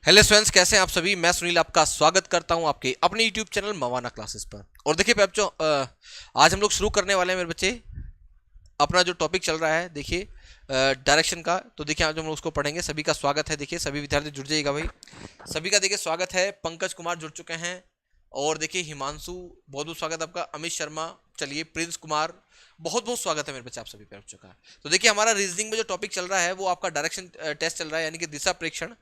Hello students, कैसे हैं आप सभी। मैं सुनील आपका स्वागत करता हूं आपके अपने यूट्यूब चैनल मवाना क्लासेस पर। और देखिए बच्चों, आज हम लोग शुरू करने वाले हैं मेरे बच्चे अपना जो टॉपिक चल रहा है, देखिए डायरेक्शन का। तो देखिए आज हम लोग उसको पढ़ेंगे। सभी का स्वागत है, देखिए सभी विद्यार्थी जुड़ जाइएगा भाई। सभी का देखिए स्वागत है। पंकज कुमार जुड़ चुके हैं और देखिए हिमांशु, बहुत बहुत स्वागत आपका। अमित शर्मा, चलिए प्रिंस कुमार, बहुत बहुत स्वागत है मेरे बच्चे आप सभी पे बच्चों का। तो देखिए हमारा रीजनिंग में जो टॉपिक चल रहा है वो आपका डायरेक्शन टेस्ट चल रहा है, यानी कि दिशा प्रेक्षण।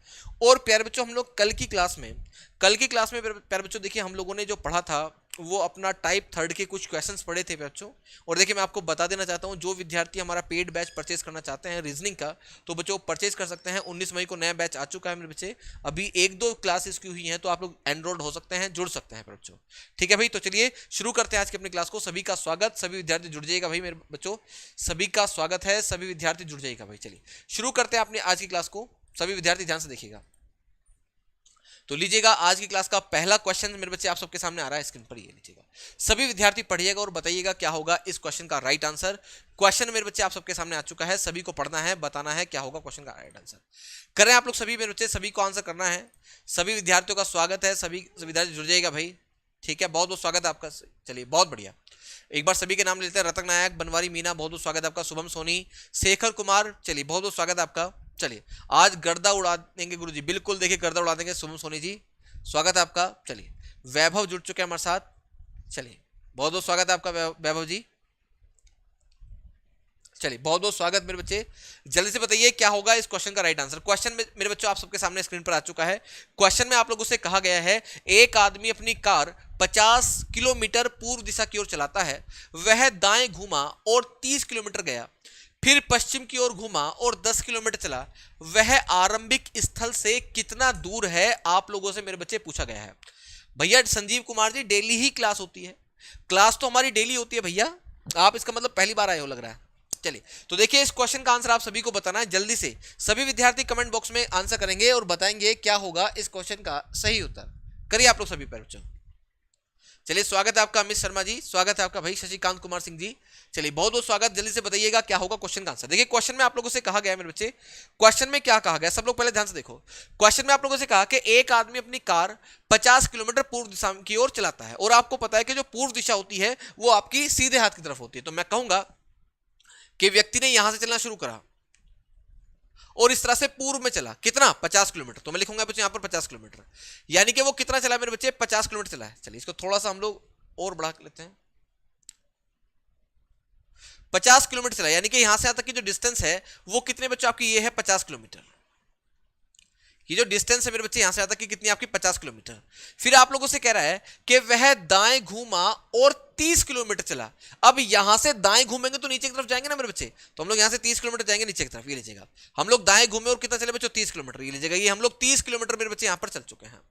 और प्यारे बच्चों, हम लोग कल की क्लास में प्यारे बच्चों देखिए हम लोगों ने जो पढ़ा था वो अपना टाइप थर्ड के कुछ क्वेश्चंस पढ़े थे बच्चों। और देखिए मैं आपको बता देना चाहता हूँ, जो विद्यार्थी हमारा पेड बैच परचेज करना चाहते हैं रीजनिंग का, तो बच्चों परचेज कर सकते हैं। 19 मई को नया बैच आ चुका है मेरे बच्चे। अभी एक दो क्लासेस की हुई हैं, तो आप लोग एनरोल्ड हो सकते हैं, जुड़ सकते हैं बच्चों। ठीक है भाई, तो चलिए शुरू करते हैं आज की अपनी क्लास को। सभी का स्वागत, सभी विद्यार्थी जुड़ जाइएगा भाई मेरे बच्चों। सभी का स्वागत है, सभी विद्यार्थी जुड़ जाइएगा भाई। चलिए शुरू करते हैं अपनी आज की क्लास को। सभी विद्यार्थी ध्यान से देखिएगा। तो लीजिएगा आज की क्लास का पहला क्वेश्चन मेरे बच्चे आप सबके सामने आ रहा है स्क्रीन पर, ये लीजिएगा। सभी विद्यार्थी पढ़िएगा और बताइएगा क्या होगा इस क्वेश्चन का राइट आंसर। क्वेश्चन मेरे बच्चे आप सबके सामने आ चुका है, सभी को पढ़ना है, बताना है क्या होगा क्वेश्चन का राइट आंसर। कर रहे हैं आप लोग सभी मेरे बच्चे, सभी को आंसर करना है। सभी विद्यार्थियों का स्वागत है, सभी विद्यार्थी जुड़ जाइएगा भाई। ठीक है, बहुत बहुत स्वागत है आपका। चलिए बहुत बढ़िया, एक बार सभी के नाम लेते हैं। रतन नायक, बनवारी मीना, बहुत बहुत स्वागत है आपका। शुभम सोनी, शेखर कुमार, चलिए बहुत बहुत स्वागत है आपका। चलिए आज गर्दा उड़ा देंगे गुरुजी, बिल्कुल देखिए गर्दा उड़ा देंगे शुभम सोनी जी, स्वागत है आपका। चलिए वैभव जुड़ चुके हैं हमारे साथ, चलिए बहुत बहुत स्वागत है आपका वैभव जी। चलिए बहुत बहुत स्वागत मेरे बच्चे। जल्दी से बताइए क्या होगा इस क्वेश्चन का राइट आंसर। क्वेश्चन में मेरे बच्चों आप सबके सामने स्क्रीन पर आ चुका है। क्वेश्चन में आप लोगों से कहा गया है, एक आदमी अपनी कार 50 किलोमीटर पूर्व दिशा की ओर चलाता है। वह दाएं घूमा और 30 किलोमीटर गया, फिर पश्चिम की ओर घूमा और 10 किलोमीटर चला। वह आरंभिक स्थल से कितना दूर है, आप लोगों से मेरे बच्चे पूछा गया है। भैया संजीव कुमार जी, डेली ही क्लास होती है। क्लास तो हमारी डेली होती है भैया, आप इसका मतलब पहली बार आए हो लग रहा है। चलिए तो देखिए इस क्वेश्चन का आंसर आप सभी को बताना है जल्दी से। सभी विद्यार्थी कमेंट बॉक्स में आंसर करेंगे और बताएंगे क्या होगा इस क्वेश्चन का सही उत्तर। करिए आप लोग सभी पर बच्चों। चलिए स्वागत है आपका अमित शर्मा जी, स्वागत है आपका भाई शशिकांत कुमार सिंह जी। चलिए बहुत बहुत स्वागत। जल्दी से बताइएगा क्या होगा क्वेश्चन का आंसर। देखिए क्वेश्चन में आप लोगों से कहा गया है मेरे बच्चे, क्वेश्चन में क्या कहा गया, सब लोग पहले ध्यान से देखो। क्वेश्चन में आप लोगों से कहा कि एक आदमी अपनी कार 50 किलोमीटर पूर्व दिशा की ओर चलाता है, और आपको पता है कि जो पूर्व दिशा होती है वो आपकी सीधे हाथ की तरफ होती है। तो मैं कहूंगा कि व्यक्ति ने यहां से चलना शुरू करा और इस तरह से पूर्व में चला, कितना 50 किलोमीटर। तो मैं लिखूंगा बच्चे यहां पर 50 किलोमीटर, यानी कि वो कितना चला मेरे बच्चे, 50 किलोमीटर चला है। चलिए इसको थोड़ा सा हम लोग और बढ़ा लेते हैं। 50 किलोमीटर चला, यानी कि यहां से यहां तक की जो डिस्टेंस है वो कितने बच्चों आपकी, ये है 50 किलोमीटर। ये जो डिस्टेंस है मेरे बच्चे यहां से यहां तक की कितनी आपकी, 50 किलोमीटर। फिर आप लोगों से कह रहा है कि वह दाएं घूमा और 30 किलोमीटर चला। अब यहां से दाएं घूमेंगे तो नीचे की तरफ जाएंगे ना मेरे बच्चे, तो हम लोग यहां से 30 किलोमीटर जाएंगे नीचे की तरफ। ये लीजिएगा, हम लोग दाएं घूमे और कितना चले बच्चों, 30 किलोमीटर। ये लीजिएगा, ये हम लोग 30 किलोमीटर मेरे बच्चे यहां पर चल चुके हैं।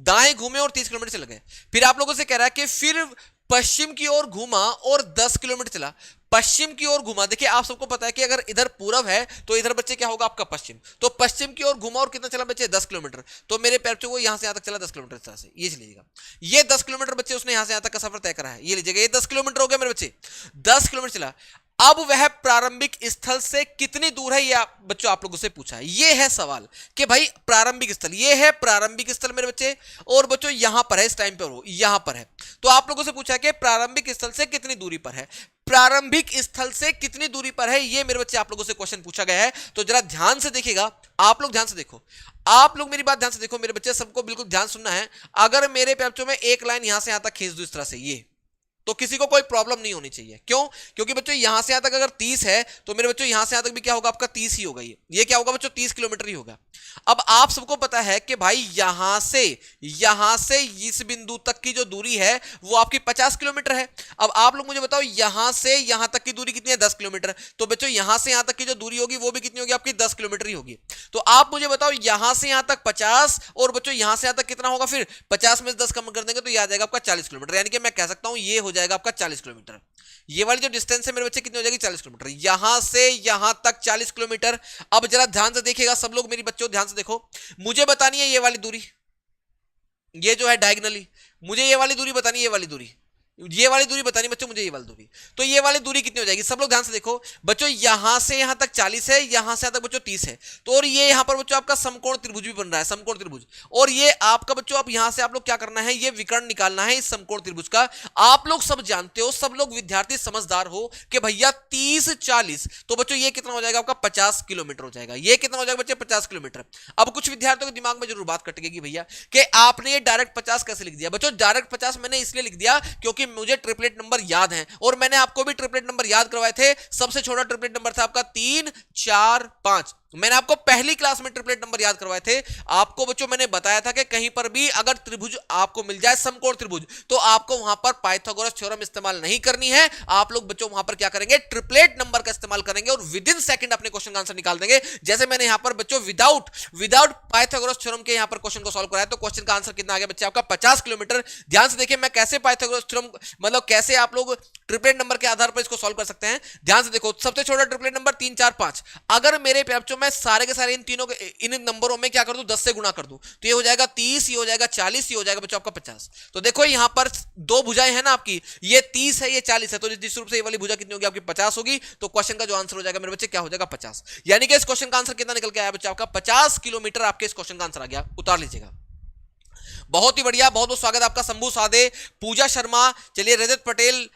दाएं घूमे और 30 किलोमीटर चल गए। फिर आप लोगों से कह रहा है कि फिर पश्चिम की ओर घूमा और 10 किलोमीटर चला। पश्चिम की ओर घुमा, देखिए आप सबको पता है कि अगर इधर पूरब है तो इधर बच्चे क्या होगा आपका पश्चिम। तो पश्चिम की ओर घुमा और कितना चला बच्चे, 10 किलोमीटर। तो मेरे पैर वो यहां से यहां तक चला 10 किलोमीटर इस तरह से। ये लीजिएगा, ये 10 किलोमीटर बच्चे उसने यहां से यहां तक का सफर तय करा है। ये लीजिएगा, ये 10 किलोमीटर हो गया मेरे बच्चे, 10 किलोमीटर चला। अब वह प्रारंभिक स्थल से कितनी दूर है, ये बच्चों आप लोगों से पूछा है। ये है सवाल कि भाई प्रारंभिक स्थल, ये है प्रारंभिक स्थल मेरे बच्चे, और बच्चों यहां पर है, इस टाइम पर हो यहां पर है। तो आप लोगों से पूछा है कि प्रारंभिक स्थल से कितनी दूरी पर है, प्रारंभिक स्थल से कितनी दूरी पर है, ये मेरे बच्चे आप लोगों से क्वेश्चन पूछा गया है। तो जरा ध्यान से देखिएगा, आप लोग ध्यान से देखो, आप लोग मेरी बात ध्यान से देखो मेरे बच्चे, सबको बिल्कुल ध्यान सुनना है। अगर मेरे पैर में एक लाइन यहां से यहां तक खींच दूं इस तरह से, ये तो किसी को कोई प्रॉब्लम नहीं होनी चाहिए। क्यों? क्योंकि बच्चों यहां से यहां तक अगर 30 है तो मेरे बच्चों यहां से यहां तक भी क्या होगा आपका, 30 ही होगा। ये क्या होगा बच्चों, 30 किलोमीटर ही होगा। अब आप सबको पता है कि भाई यहां से इस बिंदु तक की जो दूरी है वो आपकी 50 किलोमीटर है। अब आप लोग मुझे बताओ यहां से यहां तक की दूरी कितनी है, 10 किलोमीटर। तो बच्चों यहां से यहां तक की जो दूरी होगी वो भी कितनी होगी आपकी, 10 किलोमीटर ही होगी। तो आप मुझे बताओ यहां से यहां तक 50, और बच्चों यहां से यहां तक कितना होगा, फिर 50 में 10 कम कर देंगे तो यह आ जाएगा आपका 40 किलोमीटर। यानी कि मैं कह सकता हूं ये हो जाएगा आपका 40 किलोमीटर। ये वाली जो डिस्टेंस है मेरे बच्चे कितनी हो जाएगी, 40 किलोमीटर। यहां से यहां तक 40 किलोमीटर। अब जरा ध्यान से देखिएगा सब लोग, मेरी बच्चों ध्यान से देखो, मुझे बतानी है ये वाली दूरी, ये जो है डायगनली, मुझे ये वाली दूरी बतानी है, ये वाली दूरी। ये वाली दूरी बतानी बच्चों मुझे, ये वाली दूरी, तो ये वाली दूरी कितनी हो जाएगी? सब लोग ध्यान से देखो बच्चों, यहां से यहां तक 40 है, यहां से यहां तक बच्चों 30 है, तो और ये यहां पर बच्चों आपका समकोण त्रिभुज भी बन रहा है, समकोण त्रिभुज, और ये आपका बच्चों अब यहां से आप लोग क्या करना है, ये विकर्ण निकालना है इस समकोण त्रिभुज का। आप लोग सब जानते हो, सब लोग विद्यार्थी समझदार हो कि भैया 30 40, तो बच्चों ये कितना हो जाएगा आपका 50 किलोमीटर हो जाएगा। ये कितना हो जाएगा बच्चे 50 किलोमीटर। अब कुछ विद्यार्थियों के दिमाग में जरूर बात कटेगी भैया कि आपने ये डायरेक्ट 50 कैसे लिख दिया? बच्चों डायरेक्ट 50 मैंने इसलिए लिख दिया क्योंकि मुझे ट्रिपलेट नंबर याद है, और मैंने आपको भी ट्रिपलेट नंबर याद करवाए थे। सबसे छोटा ट्रिपलेट नंबर था आपका 3 4 5। मैंने आपको पहली क्लास में ट्रिपलेट नंबर याद करवाए थे। आपको बच्चों मैंने बताया था कि कहीं पर भी अगर त्रिभुज आपको मिल जाए, समकोण त्रिभुज, तो आपको वहां पर पाइथागोरस थ्योरम इस्तेमाल नहीं करनी है। आप लोग बच्चों वहां पर क्या करेंगे, ट्रिपलेट नंबर का इस्तेमाल करेंगे और विद इन सेकंड अपने क्वेश्चन का आंसर निकाल देंगे। जैसे मैंने यहां पर बच्चों विदाउट पाइथागोरस थ्योरम के यहां पर क्वेश्चन को सॉल्व कराया, तो क्वेश्चन का आंसर कितना आ गया बच्चे आपका 50 किलोमीटर। ध्यान से देखिए मैं कैसे पाइथागोरस थ्योरम, मतलब कैसे आप लोग ट्रिपलेट नंबर के आधार पर इसको सॉल्व कर सकते हैं। ध्यान से देखो, सबसे छोटा ट्रिपलेट नंबर 3 4 5। अगर मेरे बच्चों मैं सारे के सारे तीनों के इन नंबरों में क्या कर दूं, 10 से गुणा कर दूं, तो ये हो जाएगा 30, ये हो जाएगा 40, ये हो जाएगा बच्चों आपका 50। तो देखो यहां पर दो भुजाएं हैं ना आपकी, ये 30 है, ये 40 है, तो जिस रूप से ये वाली भुजा कितनी होगी आपकी 50 होगी। तो क्वेश्चन का जो आंसर हो जाएगा मेरे बच्चे क्या हो जाएगा 50। यानी कि इस क्वेश्चन का आंसर कितना निकल के आया बच्चा आपका 50 किलोमीटर। आपके इस क्वेश्चन का आंसर आ गया, उतार लीजिएगा। बहुत ही बढ़िया, बहुत बहुत स्वागत आपका शंभू सादे, पूजा शर्मा, चलिए रजत पटेल,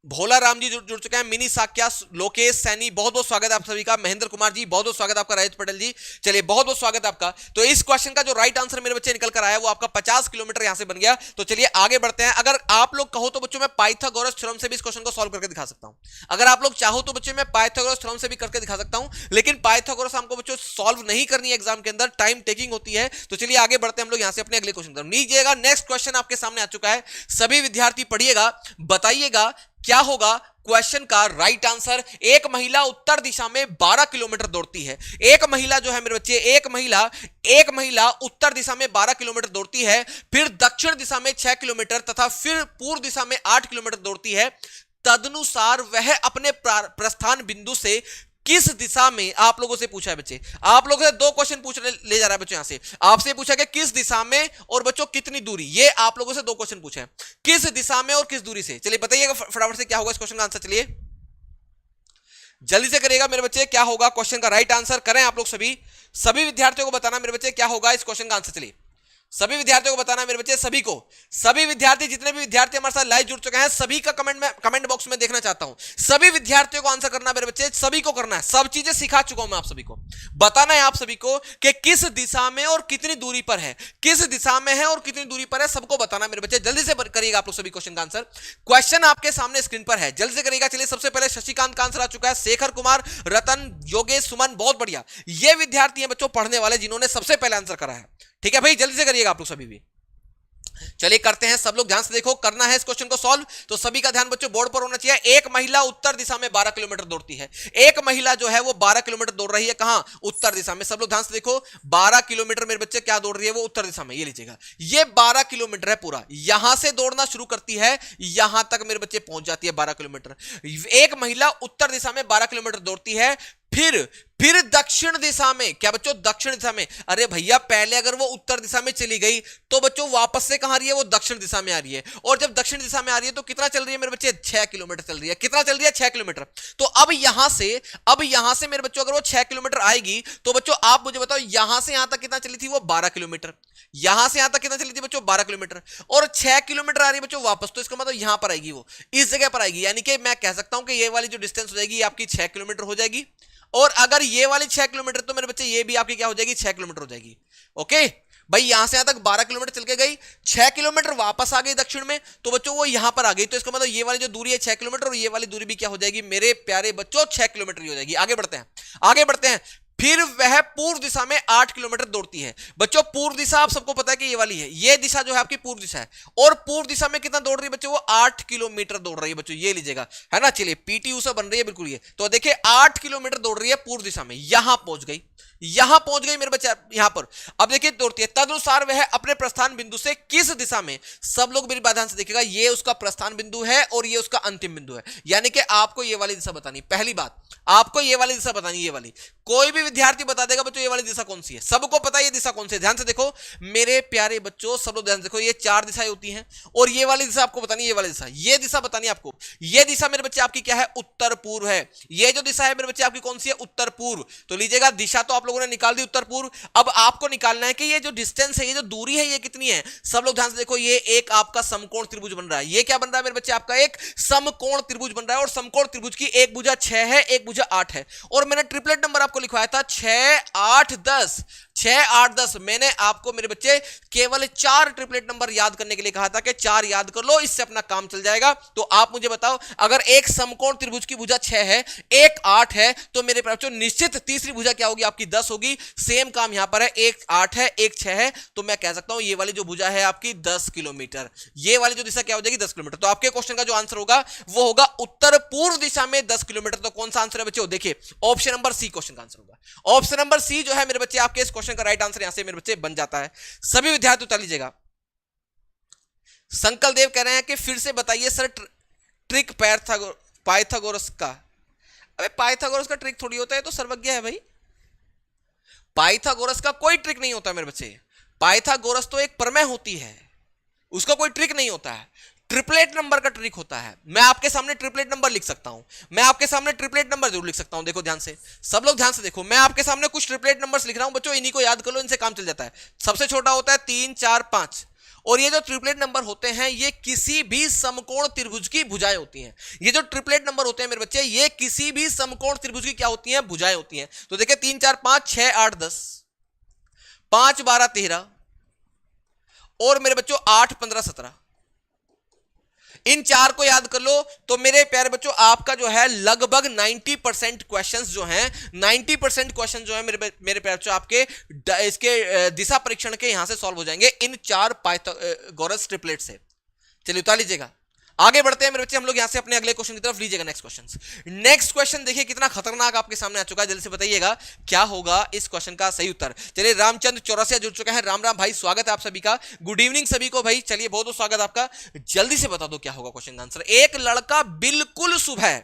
भोला राम जी जुड़ चुके हैं, मिनी साक्या, लोकेश सैनी, बहुत बहुत स्वागत आप सभी का। महेंद्र कुमार जी बहुत बहुत स्वागत आपका। रजत पटेल जी चलिए बहुत बहुत स्वागत आपका। तो इस क्वेश्चन का जो राइट आंसर मेरे बच्चे निकल कर आया वो आपका 50 किलोमीटर यहां से बन गया। तो चलिए आगे बढ़ते हैं। अगर आप लोग कहो तो बच्चों मैं पाइथागोरस थ्योरम से भी इस क्वेश्चन को सॉल्व करके दिखा सकता हूं। अगर आप लोग चाहो तो बच्चों मैं पाइथागोरस थ्योरम से भी करके दिखा सकता हूं, लेकिन पाइथागोरस हमको बच्चों सॉल्व नहीं करनी है एग्जाम के अंदर, टाइम टेकिंग होती है। तो चलिए आगे बढ़ते हैं हम लोग यहां से अपने अगले क्वेश्चन की नीजिएगा। नेक्स्ट क्वेश्चन आपके सामने आ चुका है, सभी विद्यार्थी पढ़िएगा, बताइएगा क्या होगा क्वेश्चन का राइट आंसर। एक महिला उत्तर दिशा में 12 किलोमीटर दौड़ती है। एक महिला जो है मेरे बच्चे, एक महिला उत्तर दिशा में 12 किलोमीटर दौड़ती है, फिर दक्षिण दिशा में 6 किलोमीटर तथा फिर पूर्व दिशा में 8 किलोमीटर दौड़ती है। तदनुसार वह अपने प्रस्थान बिंदु से किस दिशा में, आप लोगों से पूछा है बच्चे, आप लोगों से दो क्वेश्चन पूछ ले जा रहा है बच्चों। यहां से आपसे पूछा कि किस दिशा में और बच्चों कितनी दूरी, ये आप लोगों से दो क्वेश्चन पूछे हैं, किस दिशा में और किस दूरी से। चलिए बताइएगा फटाफट से क्या होगा इस क्वेश्चन का आंसर। चलिए जल्दी से करिएगा मेरे बच्चे, क्या होगा क्वेश्चन का राइट आंसर। करें आप लोग सभी विद्यार्थियों को बताना मेरे बच्चे क्या होगा इस क्वेश्चन का आंसर। चलिए सभी विद्यार्थियों को बताना मेरे बच्चे, सभी को, सभी विद्यार्थी, जितने भी विद्यार्थी हमारे साथ लाइव जुड़ चुके हैं, सभी का कमेंट बॉक्स में देखना चाहता हूं। सभी विद्यार्थियों को आंसर करना मेरे बच्चे, सभी को करना है। सब चीजें सिखा चुका हूं मैं आप सभी को, बताना है आप सभी को कि किस दिशा में और कितनी दूरी पर है, किस दिशा में है और कितनी दूरी पर है, सबको बताना मेरे बच्चे। जल्दी से करिएगा आप लोग सभी क्वेश्चन का आंसर। क्वेश्चन आपके सामने स्क्रीन पर है, जल्दी से करिएगा। चलिए सबसे पहले शशिकांत का आंसर आ चुका है, शेखर कुमार, रतन, योगेश, सुमन, बहुत बढ़िया। ये विद्यार्थी हैं बच्चों पढ़ने वाले जिन्होंने सबसे पहले आंसर करा है। ठीक है भाई, जल्दी से करिएगा आप लोग सभी भी। चलिए करते हैं, सब लोग ध्यान से देखो, करना है इस क्वेश्चन को सॉल्व। तो सभी का ध्यान बच्चों बोर्ड पर होना चाहिए। एक महिला उत्तर दिशा में 12 किलोमीटर दौड़ती है। एक महिला जो है वो 12 किलोमीटर दौड़ रही है, कहां, उत्तर दिशा में। सब लोग ध्यान से देखो, 12 किलोमीटर मेरे बच्चे क्या दौड़ रही है, वो उत्तर दिशा में। ये लीजिएगा, ये 12 किलोमीटर है पूरा, यहां से दौड़ना शुरू करती है, यहां तक मेरे बच्चे पहुंच जाती है 12 किलोमीटर। एक महिला उत्तर दिशा में 12 किलोमीटर दौड़ती है, फिर दक्षिण दिशा में, क्या बच्चों, दक्षिण दिशा में। अरे भैया पहले अगर वो उत्तर दिशा में चली गई तो बच्चों वापस से कहां आ रही है, वो दक्षिण दिशा में आ रही है। और जब दक्षिण दिशा में आ रही है तो कितना चल रही है मेरे बच्चे, 6 किलोमीटर चल रही है। कितना चल रही है, 6 किलोमीटर। तो अब यहां से मेरे बच्चों अगर वो 6 किलोमीटर आएगी तो बच्चों आप मुझे बताओ यहां से यहां तक कितना चली थी, वो 12 किलोमीटर। यहां से यहां तक कितना चली थी बच्चों, 12 किलोमीटर। और 6 किलोमीटर आ रही है बच्चों वापस, तो इसका मतलब यहां पर आएगी, वो इस जगह पर आएगी। यानी कि मैं कह सकता हूं कि ये वाली जो डिस्टेंस हो जाएगी ये आपकी 6 किलोमीटर हो जाएगी। और अगर ये वाली 6 किलोमीटर तो मेरे बच्चे ये भी आपकी क्या हो जाएगी, 6 किलोमीटर हो जाएगी। ओके भाई, यहां से यहां तक 12 किलोमीटर चल के गई, 6 किलोमीटर वापस आ गई दक्षिण में, तो बच्चों वो यहां पर आ गई। तो इसका मतलब ये वाली जो दूरी है 6 किलोमीटर, और ये वाली दूरी भी क्या हो जाएगी मेरे प्यारे बच्चों, 6 किलोमीटर ही हो जाएगी। आगे बढ़ते हैं। फिर वह पूर्व दिशा में 8 किलोमीटर दौड़ती है। बच्चों पूर्व दिशा आप सबको पता है कि ये वाली है, ये दिशा जो है आपकी पूर्व दिशा है। और पूर्व दिशा में कितना दौड़ रही है बच्चों, वो 8 किलोमीटर दौड़ रही है बच्चों, ये लीजिएगा, है ना। चलिए पीटी ऊषा बन रही है बिल्कुल ये। तो देखिए 8 किलोमीटर दौड़ रही है पूर्व दिशा में, यहां पहुंच गई मेरे बच्चे, यहां पर। अब देखिए दौड़ती है, तदनुसार वह अपने प्रस्थान बिंदु से किस दिशा में, सब लोग मेरी बात ध्यान से देखिएगा, ये उसका प्रस्थान बिंदु है और ये उसका अंतिम बिंदु है। यानी कि आपको ये वाली दिशा बतानी, पहली बात आपको ये वाली दिशा बतानी, ये वाली। कोई भी विद्यार्थी बता देगा बच्चों ये वाली दिशा कौन सी है, सबको पता है ये दिशा कौन सी है। ध्यान से देखो मेरे प्यारे बच्चों, सब लोग ध्यान से देखो, ये 4 दिशाएं होती हैं और ये वाली दिशा आपको बतानी है, ये वाली दिशा, ये दिशा बतानी है आपको। ये दिशा मेरे बच्चे आपकी क्या है, उत्तर पूर्व है। ये जो दिशा है मेरे बच्चे आपकी कौन सी है, उत्तर पूर्व। तो लीजिएगा दिशा तो आप लोगों ने निकाल दी उत्तर पूर्व। अब आपको निकालना है कि ये जो डिस्टेंस है, ये जो दूरी है, ये कितनी है। सब लोग ध्यान से देखो, ये एक आपका समकोण त्रिभुज बन रहा है। ये क्या बन रहा है मेरे बच्चे, आपका एक समकोण त्रिभुज बन रहा है और समकोण त्रिभुज की एक भुजा 6 है, एक भुजा 8 है। और मैंने ट्रिपलेट नंबर आपको लिखवाया था 6, 8, 10। 6, 8, 10 मैंने आपको मेरे बच्चे केवल 4 ट्रिपलेट नंबर याद करने के लिए कहा था कि 4 याद कर लो, इससे अपना काम चल जाएगा। तो आप मुझे बताओ, अगर एक समकोण त्रिभुज की भुजा 6 है, एक 8 है, तो मेरे बच्चों निश्चित तीसरी भुजा क्या होगी, आपकी 10 होगी। सेम काम यहां पर है, एक 8 है, एक 6 है, तो मैं कह सकता हूं ये वाली जो भुजा है आपकी 10 किलोमीटर। ये वाली जो दिशा क्या हो जाएगी, 10 किलोमीटर। तो आपके क्वेश्चन का जो आंसर होगा वो होगा उत्तर पूर्व दिशा में 10 किलोमीटर। तो कौन सा आंसर है बच्चों, देखिए ऑप्शन नंबर सी क्वेश्चन का आंसर होगा। ऑप्शन नंबर सी जो है मेरे बच्चे आपके इस क्वेश्चन का राइट आंसर यहां से मेरे बच्चे बन जाता है। सभी विद्यार्थी उतार लीजिएगा। संकल देव कह रहे हैं कि फिर से बताइए सर ट्रिक पाइथागोरस का। अबे पाइथागोरस का ट्रिक थोड़ी होता है, तो सर्वज्ञ है भाई। पाइथागोरस का कोई ट्रिक नहीं होता मेरे बच्चे। पाइथागोरस तो एक प्रमेय होती है, उसका कोई ट्रिक नहीं होता है। ट्रिपलेट नंबर का ट्रिक होता है। मैं आपके सामने ट्रिपलेट नंबर लिख सकता हूं, मैं आपके सामने ट्रिपलेट नंबर जरूर लिख सकता हूं। देखो ध्यान से, सब लोग ध्यान से देखो, मैं आपके सामने कुछ ट्रिपलेट नंबर्स लिख रहा हूं बच्चों, इन्हीं को याद कर लो, इनसे काम चल जाता है। सबसे छोटा होता है 3, 4, 5। और ये जो ट्रिपलेट नंबर होते हैं ये किसी भी समकोण त्रिभुज की भुजाएं होती हैं। ये जो ट्रिपलेट नंबर होते हैं मेरे बच्चे, ये किसी भी समकोण त्रिभुज की क्या होती हैं, भुजाएं होती हैं। तो देखिए 3, 4, 5, 6, 8, 10, 5, 12, 13 और मेरे बच्चों 8, 15, 17। इन 4 को याद कर लो तो मेरे प्यारे बच्चों आपका जो है लगभग 90% क्वेश्चंस जो हैं, 90% क्वेश्चन जो है मेरे प्यारे बच्चों आपके इसके दिशा परीक्षण के यहां से सॉल्व हो जाएंगे इन 4 पाइथागोरस ट्रिपलेट से। चलिए उतार लीजिएगा, आगे बढ़ते हैं मेरे बच्चे हम लोग यहां से अपने अगले क्वेश्चन की तरफ। लीजिएगा नेक्स्ट क्वेश्चन। नेक्स्ट क्वेश्चन देखिए कितना खतरनाक आपके सामने आ चुका है। जल्दी से बताइएगा क्या होगा इस क्वेश्चन का सही उत्तर। चलिए रामचंद्र चौरसिया जुड़ चुका है, राम राम भाई, स्वागत है आप सभी का। गुड इवनिंग सभी को भाई, चलिए बहुत बहुत स्वागत आपका। जल्दी से बता दो क्या होगा क्वेश्चन का आंसर। एक लड़का बिल्कुल सुबह,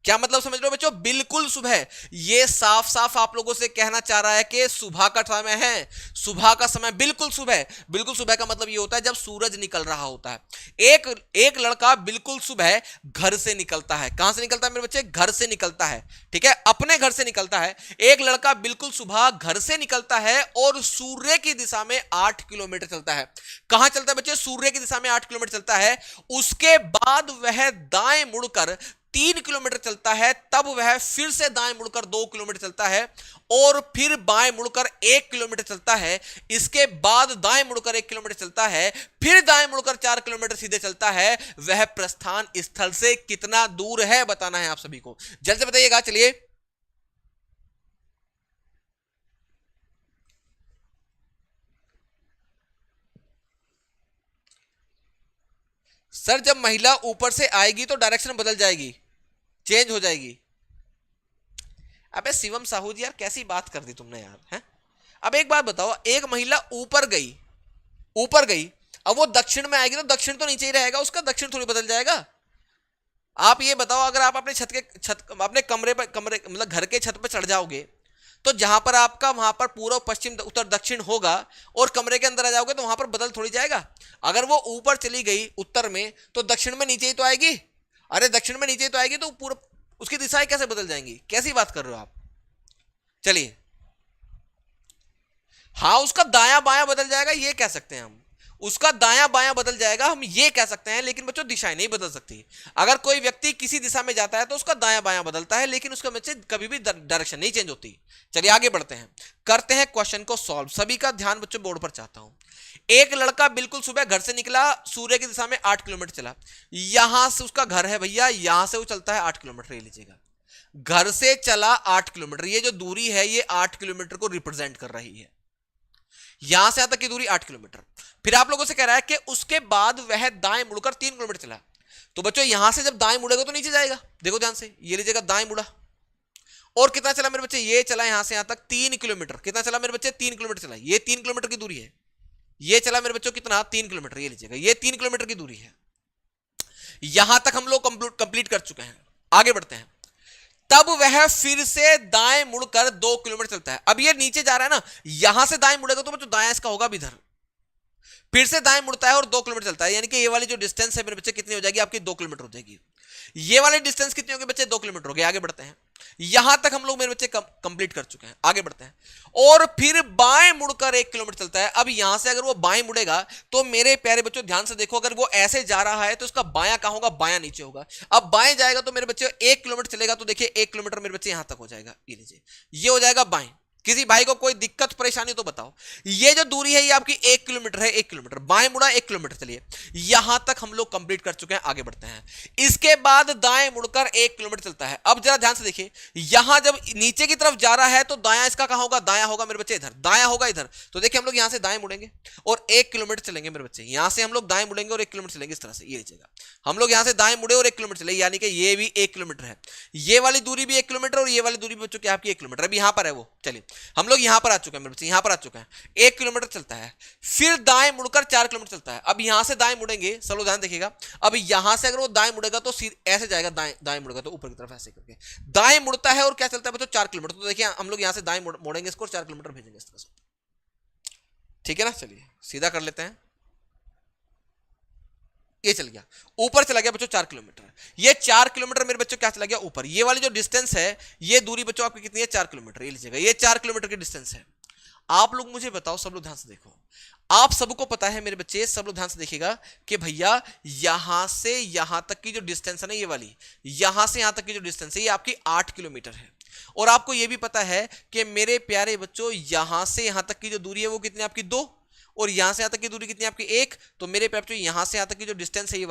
क्या मतलब समझ लो बच्चों, बिल्कुल सुबह। ये साफ साफ आप लोगों से कहना चाह रहा है कि सुबह का समय है, सुबह का समय, बिल्कुल सुबह। बिल्कुल सुबह का मतलब ये होता है जब सूरज निकल रहा होता है। एक लड़का बिल्कुल सुबह घर से निकलता है। कहां से निकलता है मेरे बच्चे, घर से निकलता है, ठीक है, अपने घर से निकलता है। एक लड़का बिल्कुल सुबह घर से निकलता है और सूर्य की दिशा में 8 किलोमीटर चलता है। कहां चलता है बच्चे, सूर्य की दिशा में 8 किलोमीटर चलता है। उसके बाद वह दाएं मुड़कर 3 किलोमीटर चलता है, तब वह फिर से दाएं मुड़कर 2 किलोमीटर चलता है और फिर बाएं मुड़कर 1 किलोमीटर चलता है। इसके बाद दाएं मुड़कर 1 किलोमीटर चलता है, फिर दाएं मुड़कर 4 किलोमीटर सीधे चलता है। वह प्रस्थान स्थल से कितना दूर है बताना है आप सभी को, जल्द से बताइएगा। चलिए सर जब महिला ऊपर से आएगी तो डायरेक्शन बदल जाएगी, चेंज हो जाएगी। अबे शिवम साहू जी यार कैसी बात कर दी तुमने यार, हैं? अब एक बात बताओ, एक महिला ऊपर गई, ऊपर गई, अब वो दक्षिण में आएगी तो दक्षिण तो नीचे ही रहेगा, उसका दक्षिण थोड़ी बदल जाएगा। आप ये बताओ, अगर आप अपने अपने कमरे मतलब घर के छत पे चढ़ जाओगे तो जहां पर आपका वहां पर पूर्व पश्चिम उत्तर दक्षिण होगा और कमरे के अंदर आ जाओगे तो वहां पर बदल थोड़ी जाएगा। अगर वो ऊपर चली गई उत्तर में तो दक्षिण में नीचे ही तो आएगी। अरे दक्षिण में नीचे ही तो आएगी तो पूर्व, उसकी दिशाएं कैसे बदल जाएंगी, कैसी बात कर रहे हो आप। चलिए हाँ उसका दायां बायां बदल जाएगा ये कह सकते हैं हम, उसका दायां बायां बदल जाएगा हम ये कह सकते हैं, लेकिन बच्चों दिशाएं नहीं बदल सकती। अगर कोई व्यक्ति किसी दिशा में जाता है तो उसका दायां बायां बदलता है, लेकिन उसका बच्चे कभी भी डायरेक्शन नहीं चेंज होती। चलिए आगे बढ़ते हैं, करते हैं क्वेश्चन को सॉल्व। सभी का ध्यान बच्चों बोर्ड पर चाहता हूं। एक लड़का बिल्कुल सुबह घर से निकला, सूर्य की दिशा में 8 किलोमीटर चला। यहां से उसका घर है भैया, यहां से वो चलता है 8 किलोमीटर, ये लीजिएगा। घर से चला 8 किलोमीटर, ये जो दूरी है ये 8 किलोमीटर को रिप्रेजेंट कर रही है। यहां से यहां तक की दूरी 8 किलोमीटर। फिर आप लोगों से कह रहा है कि उसके बाद वह दाएं मुड़कर 3 किलोमीटर चला। तो बच्चों यहां से जब दाएं मुड़ेगा तो नीचे जाएगा। देखो ध्यान से, ये लीजिएगा दाएं मुड़ा और कितना चला मेरे बच्चे, ये चला यहां से यहां तक 3 किलोमीटर। कितना चला मेरे बच्चे, 3 किलोमीटर चला। ये 3 किलोमीटर की दूरी है। ये चला मेरे बच्चों कितना, 3 किलोमीटर। ये लीजिएगा ये 3 किलोमीटर की दूरी है। यहां तक हम लोग कंप्लीट कर चुके हैं। आगे बढ़ते हैं। तब वह फिर से दाएं मुड़कर 2 किलोमीटर चलता है। अब ये नीचे जा रहा है ना, यहां से दाएं मुड़ेगा तो बच्चों दाएं इसका होगा भी इधर, फिर से दाएं मुड़ता है और 2 किलोमीटर चलता है, यानी कि ये वाली जो डिस्टेंस है मेरे बच्चे कितनी हो जाएगी आपकी 2 किलोमीटर हो जाएगी। ये वाली डिस्टेंस कितनी होगी बच्चे 2 किलोमीटर हो गई। आगे बढ़ते हैं, यहां तक हम लोग मेरे बच्चे कंप्लीट कर चुके हैं। आगे बढ़ते हैं और फिर बाएं मुड़कर 1 किलोमीटर चलता है। अब यहां से अगर वो बाएं मुड़ेगा तो मेरे प्यारे बच्चों ध्यान से देखो, अगर वो ऐसे जा रहा है तो उसका बायां कहां होगा, बायां नीचे होगा। अब बाएं जाएगा तो मेरे बच्चे 1 किलोमीटर चलेगा, तो देखिए 1 किलोमीटर मेरे बच्चे यहां तक हो जाएगा, ये लीजिए ये हो जाएगा बाएं। किसी भाई को कोई दिक्कत परेशानी तो बताओ। ये जो दूरी है ये आपकी 1 किलोमीटर है, 1 किलोमीटर बाएं मुड़ा 1 किलोमीटर। चलिए यहां तक हम लोग कंप्लीट कर चुके हैं। आगे बढ़ते हैं, इसके बाद दाएं मुड़कर 1 किलोमीटर चलता है। अब जरा ध्यान से देखिए, यहां जब नीचे की तरफ जा रहा है तो दायां इसका कहां होगा, दायां होगा मेरे बच्चे इधर, दायां होगा इधर। तो देखिए हम लोग यहां से दाएं मुड़ेंगे और 1 किलोमीटर चलेंगे मेरे बच्चे, यहां से हम लोग दाएं मुड़ेंगे और 1 किलोमीटर चलेंगे इस तरह से। ये लीजिएगा हम लोग यहां से दाएं मुड़े और 1 किलोमीटर चले, यानी कि ये भी 1 किलोमीटर है, ये वाली दूरी भी 1 किलोमीटर और ये वाली दूरी भी बच्चों की आपकी 1 किलोमीटर। अब यहां पर है वो, चलिए हम लोग यहां पर आ चुके हैं मेरे बच्चे, यहां पर आ चुके हैं। 1 किलोमीटर चलता है, फिर दाएं मुड़कर 4 किलोमीटर चलता है। अब यहां से दाएं मुड़ेंगे, सब लोग ध्यान देखिएगा। अब यहां से अगर वो दाएं मुड़ेगा तो ऐसे जाएगा, दाएं दाएं मुड़ेगा तो ऊपर की तरफ ऐसे करके दाएं मुड़ता है और क्या चलता है बच्चों 4 किलोमीटर। तो देखिए हम लोग यहां से दाएं मुड़ेंगे इसको 4 किलोमीटर भेजेंगे इस तरह से, ठीक है ना। चलिए सीधा कर लेते हैं, ये चल गया ऊपर, चला गया बच्चों 4 किलोमीटर। ये 4 किलोमीटर मेरे बच्चों क्या चला गया ऊपर। ये वाली जो डिस्टेंस है ये दूरी बच्चों आपकी कितनी है 4 किलोमीटर, ये लीजिएगा ये 4 किलोमीटर की डिस्टेंस है। आप लोग मुझे बताओ, सब लोग ध्यान से देखो, आप सबको पता है मेरे बच्चे, सब लोग ध्यान से देखिएगा कि भैया यहां से यहां तक की जो डिस्टेंस है ना, ये वाली यहां से यहां तक की जो डिस्टेंस है ये आपकी 8 किलोमीटर है। और आपको ये भी पता है कि मेरे प्यारे बच्चों यहां से यहां तक की जो दूरी है वो कितनी आपकी 2, और यहां से यहां तक की दूरी कितनी आपकी 1। तो मेरे पे बच्चों यहां से यहां तक की जो डिस्टेंस है ये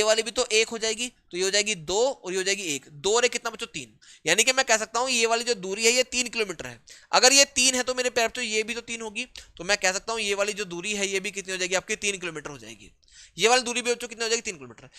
वाली भी तो 1 हो जाएगी, तो ये हो जाएगी 2 और ये हो जाएगी 1, 2 और 1 कितना बच्चों 3। यानी कि मैं कह सकता हूं ये वाली जो दूरी है ये 3 किलोमीटर है। अगर ये 3 है तो मेरे पे बच्चों ये भी तो 3 होगी, तो मैं कह सकता हूं ये वाली जो दूरी है ये भी कितनी हो जाएगी आपकी 3 किलोमीटर हो जाएगी। ये वाली दूरी भी बच्चों कितनी हो जाएगी 3 किलोमीटर।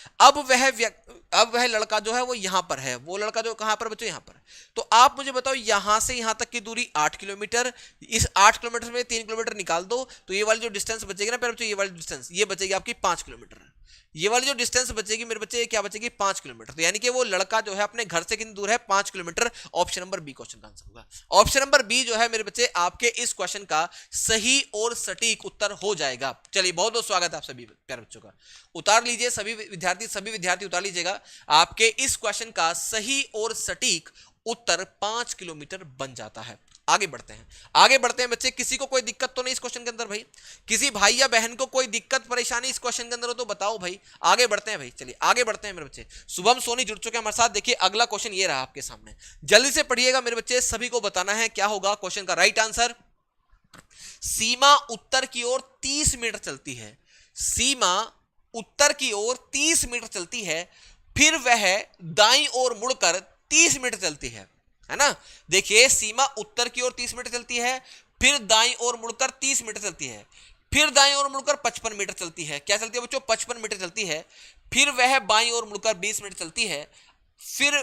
अब वह लड़का जो है वो यहां पर है, वो लड़का जो कहां पर बच्चों यहां पर। तो आप मुझे बताओ यहां से यहां तक की दूरी 8 किलोमीटर, इस 8 किलोमीटर में 3 किलोमीटर निकाल दो तो ये वाली जो डिस्टेंस बचेगी ना मेरे बच्चों, ये वाली डिस्टेंस ये बचेगी आपकी 5 किलोमीटर। ये वाली जो डिस्टेंस बचेगी मेरे बच्चे क्या बचेगी 5 किलोमीटर। तो यानी कि वो लड़का जो है अपने घर से कितनी दूर है 5 kilometre. Option number B question का आंसर होगा। ऑप्शन नंबर बी जो है मेरे बच्चे आपके इस क्वेश्चन का सही और सटीक उत्तर हो जाएगा। चलिए बहुत बहुत स्वागत है आप सभी प्यारे बच्चों का, उतार लीजिए सभी विद्यार्थी उतार लीजिएगा। आपके इस क्वेश्चन का सही और सटीक उत्तर 5 किलोमीटर बन जाता है। आगे बढ़ते हैं बच्चे, किसी को कोई दिक्कत तो नहीं इस क्वेश्चन के अंदर भाई, किसी भाई या बहन को कोई दिक्कत परेशानी इस क्वेश्चन के अंदर हो तो बताओ भाई। आगे बढ़ते हैं भाई, चलिए आगे बढ़ते हैं मेरे बच्चे। शुभम सोनी जुड़ चुके हैं हमारे साथ। देखिए अगला क्वेश्चन ये रहा आपके सामने, जल्दी से पढ़िएगा मेरे बच्चे, सभी को बताना है क्या होगा क्वेश्चन का राइट आंसर। सीमा उत्तर की ओर 30 मीटर चलती है, सीमा उत्तर की ओर 30 मीटर चलती है, फिर वह दाईं ओर मुड़कर 30 मीटर चलती है ना। देखिए सीमा उत्तर की ओर 30 मीटर चलती है, फिर दाईं ओर मुड़कर 30 मीटर चलती है, फिर दाईं ओर मुड़कर 55 मीटर चलती है। क्या चलती है बच्चों 55 मीटर चलती है। फिर वह बाईं ओर मुड़कर 20 मीटर चलती है, फिर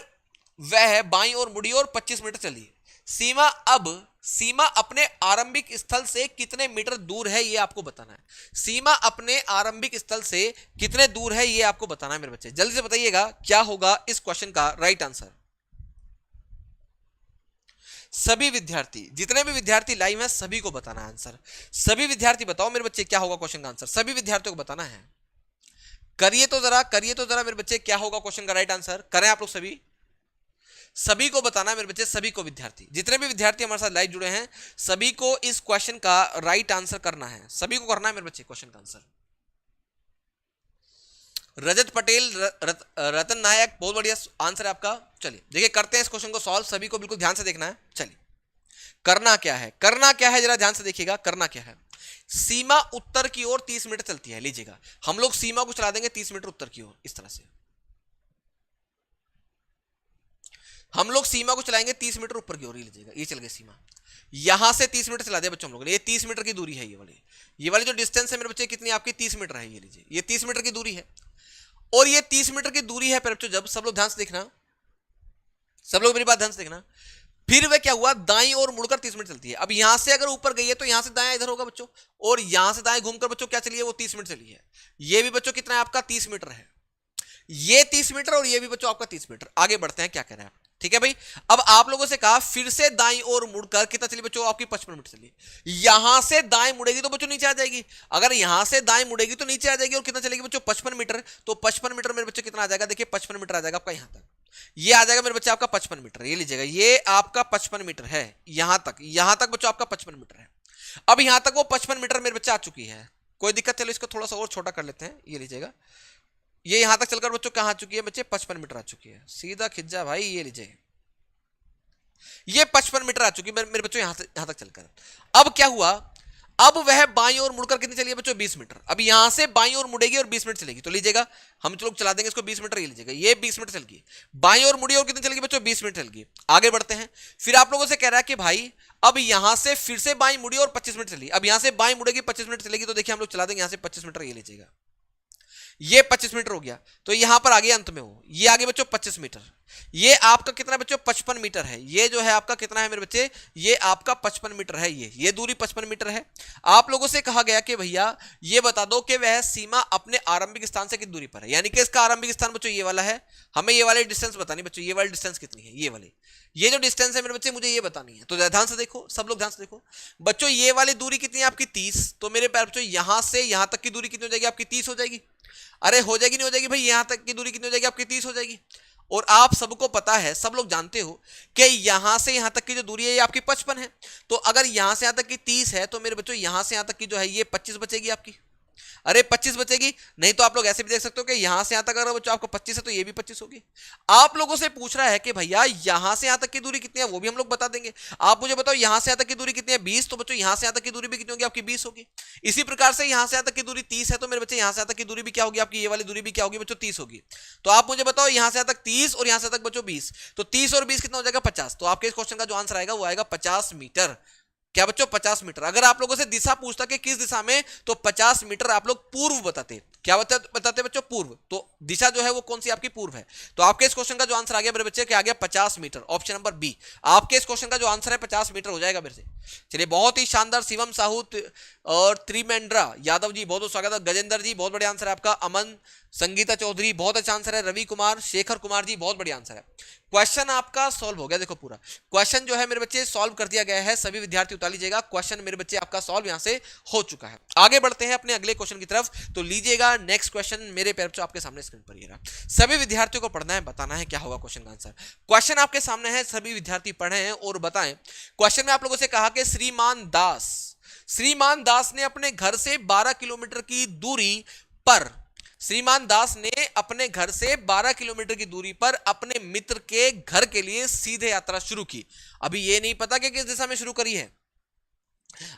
वह बाईं ओर मुड़ी और 25 मीटर चली। सीमा अपने आरंभिक स्थल से कितने मीटर दूर है ये आपको बताना है। सीमा अपने आरंभिक स्थल से कितने दूर है ये आपको बताना है मेरे बच्चे। जल्दी से बताइएगा क्या होगा इस क्वेश्चन का राइट आंसर। सभी विद्यार्थी, जितने भी विद्यार्थी लाइव हैं सभी को बताना है आंसर। सभी विद्यार्थी बताओ मेरे बच्चे क्या होगा क्वेश्चन का आंसर, सभी विद्यार्थियों को बताना है। करिए तो जरा मेरे बच्चे क्या होगा क्वेश्चन का राइट आंसर। करें आप लोग सभी को बताना है मेरे बच्चे, सभी को विद्यार्थी, जितने भी विद्यार्थी हमारे साथ लाइव जुड़े हैं सभी को इस क्वेश्चन का राइट आंसर करना है, सभी को करना है मेरे बच्चे क्वेश्चन का आंसर। रजत पटेल, रतन नायक, बहुत बढ़िया आंसर है आपका। चलिए देखिए करते हैं इस क्वेश्चन को सॉल्व, सभी को बिल्कुल ध्यान से देखना है। चलिए करना क्या है जरा ध्यान से देखिएगा। करना क्या है, सीमा उत्तर की ओर 30 मीटर चलती है। लीजिएगा हम लोग सीमा को चला देंगे 30 मीटर उत्तर की ओर, इस तरह से हम लोग सीमा को चलाएंगे 30 मीटर ऊपर की ओर। लीजिएगा ये चल गई सीमा, यहां से 30 मीटर चला दिया बच्चों हम लोगों ने। ये 30 मीटर की दूरी है, ये वाली जो डिस्टेंस है मेरे बच्चे कितनी आपकी 30 मीटर है। ये लीजिए ये 30 मीटर की दूरी है, और ये 30 मीटर की दूरी है बच्चों। जब सब लोग ध्यान से देखना, सब लोग मेरी बात ध्यान से देखना, फिर वह क्या हुआ दाईं ओर मुड़कर 30 मिनट चलती है। अब यहां से अगर ऊपर गई है तो यहां से दाएं इधर होगा बच्चों, और यहां से दाएं घूमकर बच्चों क्या चली है वो 30 मिनट चली है। ये भी बच्चों कितना है आपका 30 मीटर है, ये 30 मीटर और ये भी बच्चों आपका 30 मीटर। आगे बढ़ते हैं क्या कह रहे हैं ठीक है भाई। अब आप लोगों से कहा फिर से दाईं ओर मुड़कर कितना चली बच्चों, आपकी 55 मीटर चली। यहां से दाएं मुड़ेगी तो बच्चों नीचे आ जाएगी, अगर यहां से दाएं मुड़ेगी तो नीचे आ जाएगी, और कितना चलेगी बच्चों 55 मीटर। तो 55 मीटर मेरे बच्चों कितना आ जाएगा, देखिए 55 मीटर आ जाएगा आपका यहां तक, ये आ जाएगा मेरे बच्चे आपका 55 मीटर, ये लीजिएगा ये आपका 55 मीटर है, यहां तक बच्चों आपका 55 मीटर है। अब यहां तक वो 55 मीटर मेरे बच्चे आ चुकी है, कोई दिक्कत, चलो इसको थोड़ा सा और छोटा कर लेते हैं, ये लीजिएगा ये यहां तक चलकर बच्चों कहां आ चुकी है बच्चे 55 मीटर आ चुकी है, सीधा खिंचा भाई, ये लीजिए ये 55 मीटर आ चुकी है मेरे बच्चों यहां तक चलकर। अब क्या हुआ, अब वह बाईं ओर मुड़कर कितनी चली है बच्चों 20 मीटर। अब यहां से बाईं ओर मुड़ेगी और 20 मिनट चलेगी, तो लीजिएगा हम लोग चला देंगे इसको 20 मीटर, ये लीजिएगा ये 20 मिनट चल गई, बाईं ओर मुड़ी और कितनी चलेगी बच्चों 20 मिनट चल गई। आगे बढ़ते हैं, फिर आप लोगों से कह रहा है कि भाई अब यहां से फिर से बाईं मुड़ी और 25 मिनट चली, अब यहां से बाईं मुड़ेगी 25 मिनट चलेगी, तो देखिए हम लोग चला देंगे यहां से 25 मीटर, ये लीजिएगा ये 25 मीटर हो गया, तो यहां पर आगे अंत में हो, ये आगे बच्चों 25 मीटर, ये आपका कितना बच्चों 55 मीटर है, ये जो है आपका कितना है मेरे बच्चे, ये आपका 55 मीटर है, ये दूरी 55 मीटर है। आप लोगों से कहा गया कि भैया ये बता दो कि वह सीमा अपने आरंभिक स्थान से कितनी दूरी पर है, यानी कि इसका आरंभिक स्थान बच्चों ये वाला है, हमें ये वाली डिस्टेंस बतानी बच्चों, ये वाली डिस्टेंस कितनी है, ये वाली ये जो डिस्टेंस है मेरे बच्चे मुझे ये बतानी है, तो ध्यान से देखो सब लोग, ध्यान से देखो बच्चों, ये वाली दूरी कितनी है आपकी 30, तो मेरे प्यारे बच्चों यहां से यहां तक की दूरी कितनी हो जाएगी आपकी 30 हो जाएगी। अरे हो जाएगी नहीं हो जाएगी भाई, यहां तक की दूरी कितनी हो जाएगी आपकी 30 हो जाएगी, और आप सबको पता है, सब लोग जानते हो कि यहां से यहां तक की जो दूरी है ये आपकी 55 है, तो अगर यहां से यहां तक की 30 है तो मेरे बच्चों यहां से यहां तक की जो है ये 25 बचेगी आपकी। अरे 25 बचेगी, नहीं तो आप लोग ऐसे भी देख सकते हो कि यहां से यहां तक अगर बच्चों आपको 25 है तो ये भी 25 होगी। आप लोगों से पूछ रहा है कि भैया यहां से यहां तक की दूरी कितनी है, वो भी हम लोग बता देंगे। आप मुझे बताओ यहां से यहां तक की दूरी कितनी है 20, तो बच्चों यहां से यहां तक की दूरी भी कितनी होगी आपकी 20 होगी। इसी प्रकार से यहां से यहां तक की दूरी 30 है, तो मेरे बच्चे यहां से यहां तक की दूरी भी क्या होगी आपकी, ये वाली दूरी भी क्या होगी बच्चों 30 होगी। तो आप मुझे बताओ यहां से यहां तक 30 और यहां से तक बच्चों 20, तो 30 और 20 कितना हो जाएगा 50, तो आपके इस क्वेश्चन का जो आंसर आएगा वो आएगा 50 मीटर। क्या बच्चों 50 मीटर। अगर आप लोगों से दिशा पूछता कि किस दिशा में, तो 50 मीटर आप लोग पूर्व बताते, क्या बताते बच्चों पूर्व, तो दिशा जो है वो कौन सी आपकी पूर्व है। तो आपके इस क्वेश्चन का जो आंसर आ गया मेरे बच्चे क्या आ गया 50 मीटर, ऑप्शन नंबर बी। आपके इस क्वेश्चन का जो आंसर है 50 मीटर हो जाएगा मेरे से। चलिए बहुत ही शानदार, शिवम साहू और त्रिमेंद्रा यादव जी बहुत बहुत स्वागत है, गजेंद्र जी बहुत बढ़िया आंसर है आपका, अमन, संगीता चौधरी बहुत अच्छा आंसर है, रवि कुमार, शेखर कुमार जी बहुत बढ़िया आंसर है। क्वेश्चन आपका सॉल्व हो गया, देखो पूरा क्वेश्चन जो है मेरे बच्चे सॉल्व कर दिया गया है, सभी विद्यार्थी उतार लीजिएगा, क्वेश्चन मेरे बच्चे आपका सॉल्व यहां से हो चुका है। आगे बढ़ते हैं अपने अगले क्वेश्चन की तरफ, तो लीजिएगा नेक्स्ट क्वेश्चन मेरे पैर बच्चों आपके सामने स्क्रीन पर ये रहा। सभी विद्यार्थियों को पढ़ना है, बताना है क्या होगा क्वेश्चन का आंसर। क्वेश्चन आपके सामने है, सभी विद्यार्थी पढ़े हैं और बताएं। क्वेश्चन में आप लोगों से कहा कि श्रीमान दास ने अपने घर से 12 किलोमीटर की दूरी पर, श्रीमान दास ने अपने घर से 12 किलोमीटर की दूरी पर अपने मित्र के घर के लिए सीधे यात्रा शुरू की। अभी ये नहीं पता कि किस दिशा में शुरू करी है,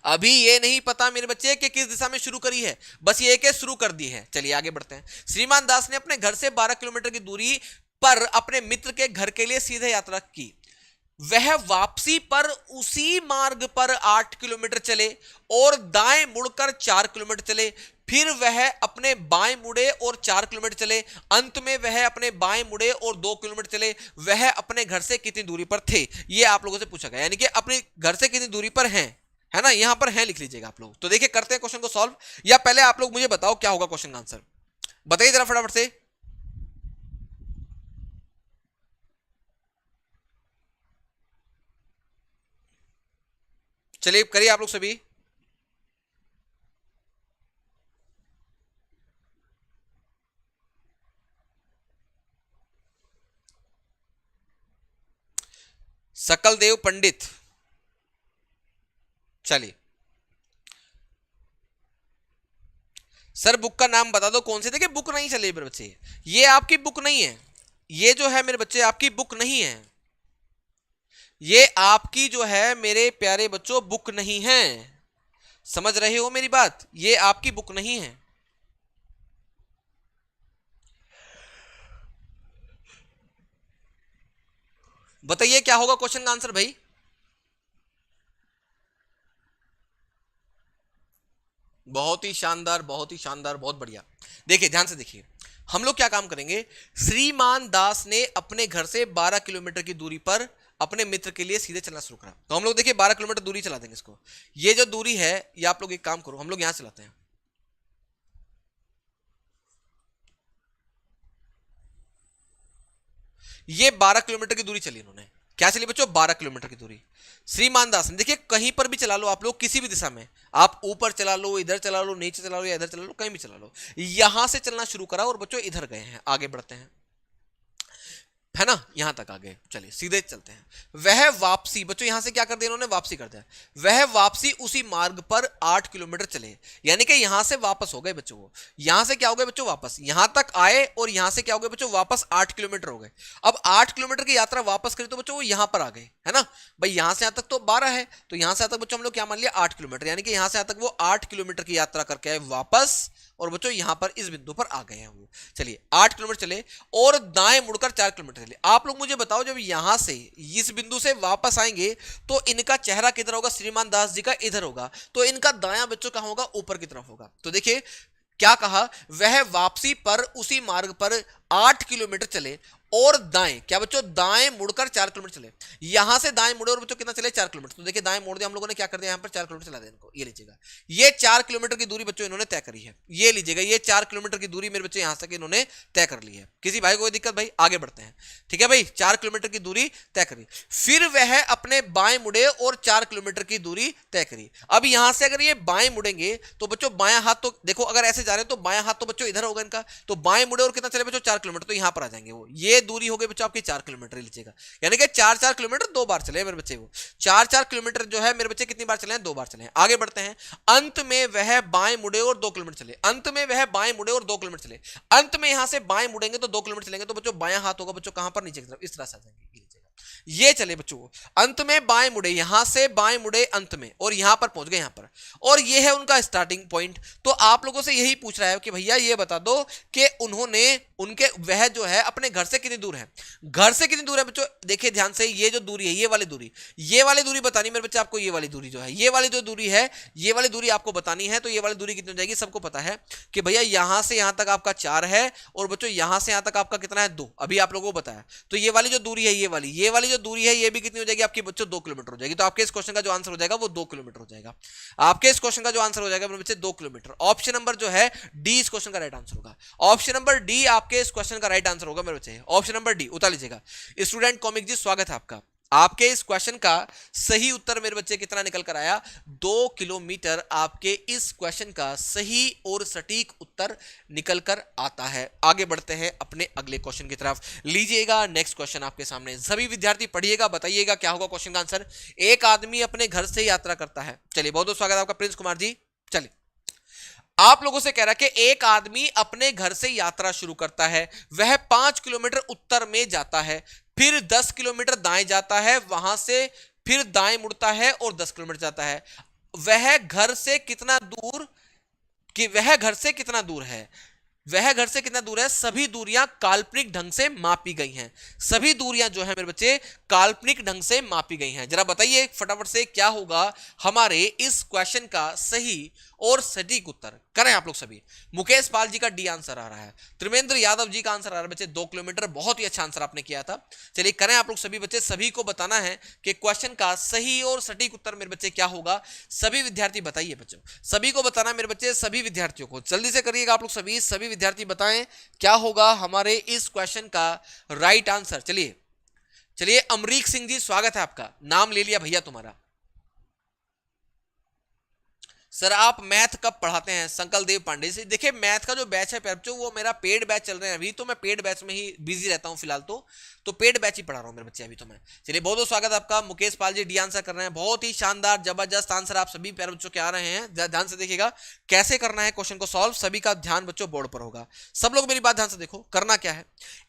अभी ये नहीं पता मेरे बच्चे कि किस दिशा में शुरू करी है, बस ये कि शुरू कर दी है। चलिए आगे बढ़ते हैं। श्रीमान दास ने अपने घर से 12 किलोमीटर की दूरी पर अपने मित्र के घर के लिए सीधे यात्रा की। वह वापसी पर उसी मार्ग पर 8 किलोमीटर चले और दाएं मुड़कर 4 किलोमीटर चले, फिर वह अपने बाएं मुड़े और 4 किलोमीटर चले, अंत में वह अपने बाएं मुड़े और 2 किलोमीटर चले। वह अपने घर से कितनी दूरी पर थे, ये आप लोगों से पूछा गया, यानी कि अपने घर से कितनी दूरी पर हैं, है ना, यहां पर है लिख लीजिएगा आप लोग। तो देखिए करते हैं क्वेश्चन को सॉल्व, या पहले आप लोग मुझे बताओ क्या होगा क्वेश्चन का आंसर, बताइए जरा फटाफट से। चलिए करिए आप लोग सभी। सकल देव पंडित, चलिए सर बुक का नाम बता दो कौन से। देखिए बुक नहीं चले मेरे बच्चे, ये आपकी बुक नहीं है, ये जो है मेरे बच्चे आपकी बुक नहीं है, ये आपकी जो है मेरे प्यारे बच्चों बुक नहीं है, समझ रहे हो मेरी बात, ये आपकी बुक नहीं है। बताइए क्या होगा क्वेश्चन का आंसर भाई। बहुत ही शानदार, बहुत ही शानदार, बहुत बढ़िया। देखिए ध्यान से देखिए, हम लोग क्या काम करेंगे, श्रीमान दास ने अपने घर से 12 किलोमीटर की दूरी पर अपने मित्र के लिए सीधे चलना शुरू करा, तो हम लोग देखिए 12 किलोमीटर दूरी चला देंगे इसको। ये जो दूरी है ये आप लोग एक काम करो, हम लोग यहां चलाते हैं, ये 12 किलोमीटर की दूरी चली इन्होंने। क्या चली बच्चों? 12 किलोमीटर की दूरी। श्रीमान दास ने, देखिए कहीं पर भी चला लो आप लोग, किसी भी दिशा में, आप ऊपर चला लो, इधर चला लो, नीचे चला लो या इधर चला लो, कहीं भी चला लो, यहां से चलना शुरू करा और बच्चों इधर गए हैं। आगे बढ़ते हैं, है ना, यहां तक आ गए। चलिए सीधे चलते हैं। वह वापसी, बच्चों यहां से क्या कर दिया इन्होंने? वापसी कर दिया। वह वापसी उसी मार्ग पर 8 किलोमीटर चले, यानी कि यहां से वापस हो गए बच्चों। वो यहां से क्या हो गए बच्चों? वापस यहां तक आए और यहां से क्या हो गए बच्चों? वापस 8 किलोमीटर हो गए। अब 8 किलोमीटर की यात्रा वापस करी तो बच्चों वो यहां पर आ गए, है ना भाई। यहां से यहां तक तो 12 है, तो यहां से यहां तक बच्चों हम लोग क्या मान लिया? 8 किलोमीटर, यानी कि यहां से यहां तक वो 8 किलोमीटर की यात्रा करके आए वापस, और बच्चों यहां पर इस बिंदु पर आ गए हैं वो। चलिए 8 किलोमीटर चले और दाएं मुड़कर 4 किलोमीटर चले। आप लोग मुझे बताओ, जब यहां से इस बिंदु से वापस आएंगे तो इनका चेहरा किधर होगा? श्रीमान दास जी का इधर होगा, तो इनका दायां बच्चों कहां होगा? ऊपर की तरफ होगा। तो देखिए क्या कहा? वह वापसी पर उसी मार्ग पर 8 किलोमीटर चले और दाएं, क्या बच्चों? दाएं मुड़कर 4 किलोमीटर चले। यहां से दाएं मुड़े और बच्चों कितना चले? 4 किलोमीटर। तो देखिए दाएं मोड़ दिया हम लोगों ने, क्या कर दिया? यहां पर 4 किलोमीटर चला दिया इनको। ये लीजिएगा, ये 4 किलोमीटर की दूरी बच्चों इन्होंने तय करी है। ये लीजिएगा, ये 4 किलोमीटर की दूरी मेरे बच्चे यहां तक इन्होंने तय कर ली है। किसी भाई को कोई दिक्कत? भाई आगे बढ़ते हैं, ठीक है भाई। 4 किलोमीटर की दूरी तय करी, फिर वह अपने बाएं मुड़े और 4 किलोमीटर की दूरी तय करी। अब यहां से अगर ये बाएं मुड़ेंगे तो बच्चों बायां हाथ, तो देखो अगर ऐसे जा रहे हैं तो बायां हाथ तो बच्चों इधर होगा इनका, तो बाएं मुड़े और कितना चले बच्चों? 4 किलोमीटर, तो यहां पर आ जाएंगे वो। ये दूरी हो गई बच्चों आपकी 4 किलोमीटर, लीजिएगा, यानी कि 4-4 किलोमीटर 2 बार चले मेरे बच्चे। वो 4-4 किलोमीटर जो है मेरे बच्चे कितनी बार चले हैं? 2 बार चले हैं। आगे बढ़ते हैं। अंत में वह बाएं मुड़े और 2 किलोमीटर चले। अंत में वह बाएं मुड़े और 2 किलोमीटर चले। अंत में यहां से बाएं मुड़ेंगे तो 2 किलोमीटर चलेंगे, तो बच्चों बायां हाथ होगा बच्चों कहां पर? नीचे की तरफ, इस तरह से आ जाएंगे। ये चले बच्चों, अंत में बाएं मुड़े, यहां से बाएं मुड़े अंत में, और यहां पर पहुंच गए यहां पर, और ये है उनका स्टार्टिंग पॉइंट। तो आप लोगों से यही पूछ रहा है कि भैया ये बता दो कि उन्होंने, उनके, वह जो है अपने घर से कितनी दूर है? घर से कितनी दूर है बच्चों? देखिए ध्यान से, ये जो दूरी है, ये वाली दूरी, ये वाली दूरी बतानी मेरे बच्चे आपको। ये वाली दूरी जो है, ये वाली जो दूरी है, ये वाली दूरी आपको बतानी है। तो ये वाली दूरी कितनी हो जाएगी? सबको पता है कि भैया यहां से यहां तक आपका 4 है, और बच्चों यहां से यहां तक आपका कितना है? 2। अभी आप लोगों को बताया। तो ये वाली जो दूरी है, ये वाली जो दूरी है, ये भी कितनी हो जाएगी आपकी बच्चों? 2 किलोमीटर हो जाएगी। तो आपके इस क्वेश्चन का जो आंसर हो जाएगा वो 2 किलोमीटर हो जाएगा। आपके इस क्वेश्चन का जो आंसर हो जाएगा मेरे बच्चे 2 किलोमीटर। ऑप्शन नंबर जो है डी इस क्वेश्चन का राइट आंसर होगा। ऑप्शन नंबर डी आपके इस क्वेश्चन का राइट आंसर होगा मेरे बच्चे। ऑप्शन नंबर डी उतार लीजिएगा। स्टूडेंट कॉमिक जी स्वागत है आपका। आपके इस क्वेश्चन का सही उत्तर मेरे बच्चे कितना निकल कर आया? 2 किलोमीटर आपके इस क्वेश्चन का सही और सटीक उत्तर निकल कर आता है। आगे बढ़ते हैं अपने अगले क्वेश्चन की तरफ। लीजिएगा नेक्स्ट क्वेश्चन आपके सामने। सभी विद्यार्थी पढ़िएगा, बताइएगा क्या होगा क्वेश्चन का आंसर। एक आदमी अपने घर से यात्रा करता है। चलिए बहुत बहुत स्वागत है आपका प्रिंस कुमार जी। चलिए आप लोगों से कह रहा है कि एक आदमी अपने घर से यात्रा शुरू करता है। वह 5 किलोमीटर उत्तर में जाता है, फिर 10 किलोमीटर दाएं जाता है, वहां से फिर दाएं मुड़ता है और 10 किलोमीटर जाता है। वह घर से कितना दूर, कि वह घर से कितना दूर है? वह घर से कितना दूर है? सभी दूरियां काल्पनिक ढंग से मापी गई हैं। सभी दूरियां जो है मेरे बच्चे काल्पनिक ढंग से मापी गई हैं। जरा बताइए फटाफट से क्या होगा हमारे इस क्वेश्चन का सही और सटीक उत्तर। करें आप लोग सभी। मुकेश पाल जी का डी आंसर आ रहा है। त्रिवेंद्र यादव जी का आंसर आ रहा है बच्चे 2 किलोमीटर। बहुत ही अच्छा आंसर आपने किया था। चलिए करें आप लोग सभी बच्चे। सभी को बताना है कि क्वेश्चन का सही और सटीक उत्तर मेरे बच्चे क्या होगा। सभी विद्यार्थी बताइए बच्चों, सभी को बताना मेरे बच्चे, सभी विद्यार्थियों को जल्दी से करिएगा आप लोग सभी। सभी विद्यार्थी बताएं क्या होगा हमारे इस क्वेश्चन का राइट आंसर। चलिए चलिए अमरीक सिंह जी स्वागत है आपका। नाम ले लिया भैया तुम्हारा। सर आप मैथ कब पढ़ाते हैं? संकल देव पांडे से। देखिए मैथ का जो बैच है बच्चों वो मेरा पेड बैच चल रहे हैं अभी, तो मैं पेड बैच में ही बिजी रहता हूं फिलहाल। तो पेड बैच ही पढ़ा रहा हूं मेरे बच्चे अभी तो मैं। चलिए बहुत बहुत स्वागत आपका। Mukesh Pal G D answer कर रहे हैं। बहुत ही शानदार जबरदस्त आंसर आप सभी प्यारे बच्चों के आ रहे हैं। ध्यान से देखिएगा कैसे करना है क्वेश्चन को सॉल्व। सभी का ध्यान बच्चों बोर्ड पर होगा। सब लोग मेरी बात ध्यान से देखो। करना क्या है,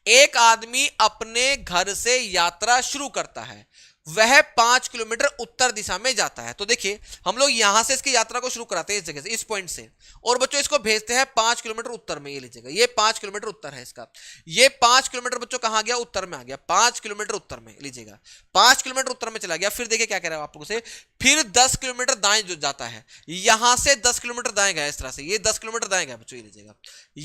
एक आदमी अपने घर से यात्रा शुरू करता है। वह 5 किलोमीटर उत्तर दिशा में जाता है। तो देखिए हम लोग यहां से इसकी यात्रा को शुरू कराते हैं इस जगह से, इस पॉइंट से, और बच्चों इसको भेजते हैं 5 किलोमीटर उत्तर में। ये लीजिएगा ये 5 किलोमीटर उत्तर है इसका। ये 5 किलोमीटर बच्चों कहां गया? उत्तर में आ गया। 5 किलोमीटर उत्तर में लीजिएगा, 5 किलोमीटर उत्तर में चला गया। फिर देखिए क्या कह रहा है आप लोगों से, फिर 10 किलोमीटर दाएं जो जाता है। यहां से 10 किलोमीटर दाएं गया इस तरह से। ये 10 किलोमीटर दाएं गया बच्चों। ये लीजिएगा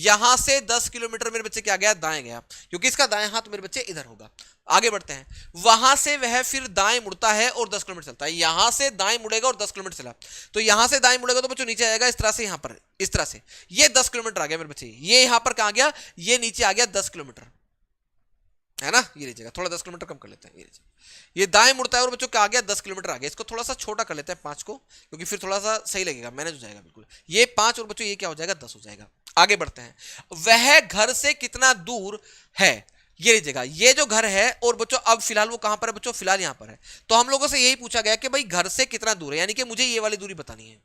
यहां से 10 किलोमीटर मेरे बच्चे क्या गया? दाएं गया, क्योंकि इसका दाएं हाथ मेरे बच्चे इधर होगा। आगे बढ़ते हैं। वहां से वह फिर दाएं मुड़ता है और 10 किलोमीटर चलता है। यहां से दाएं मुड़ेगा और 10 किलोमीटर चला। तो यहां से दाएं मुड़ेगा तो बच्चों नीचे आएगा इस तरह से, यहां पर इस तरह से। ये 10 किलोमीटर आ गया मेरे बच्चे। ये यहां पर कहां गया? ये नीचे आ गया 10 किलोमीटर। है ना। ये लीजिएगा, थोड़ा 10 किलोमीटर कम कर लेते हैं, ये दाएं मुड़ता है और बच्चों क्या आ गया 10 किलोमीटर आ गया। इसको थोड़ा सा छोटा कर लेते हैं 5 को, क्योंकि फिर थोड़ा सा सही लगेगा, मैनेज हो जाएगा बिल्कुल। ये 5 और बच्चों ये क्या हो जाएगा 10 हो जाएगा। आगे बढ़ते हैं, वह घर से कितना दूर है। ये लीजिएगा, ये जो घर है और बच्चों अब फिलहाल वो कहां पर है बच्चों, फिलहाल यहां पर है। तो हम लोगों से यही पूछा गया कि भाई घर से कितना दूर है, यानी कि मुझे ये वाली दूरी बतानी है,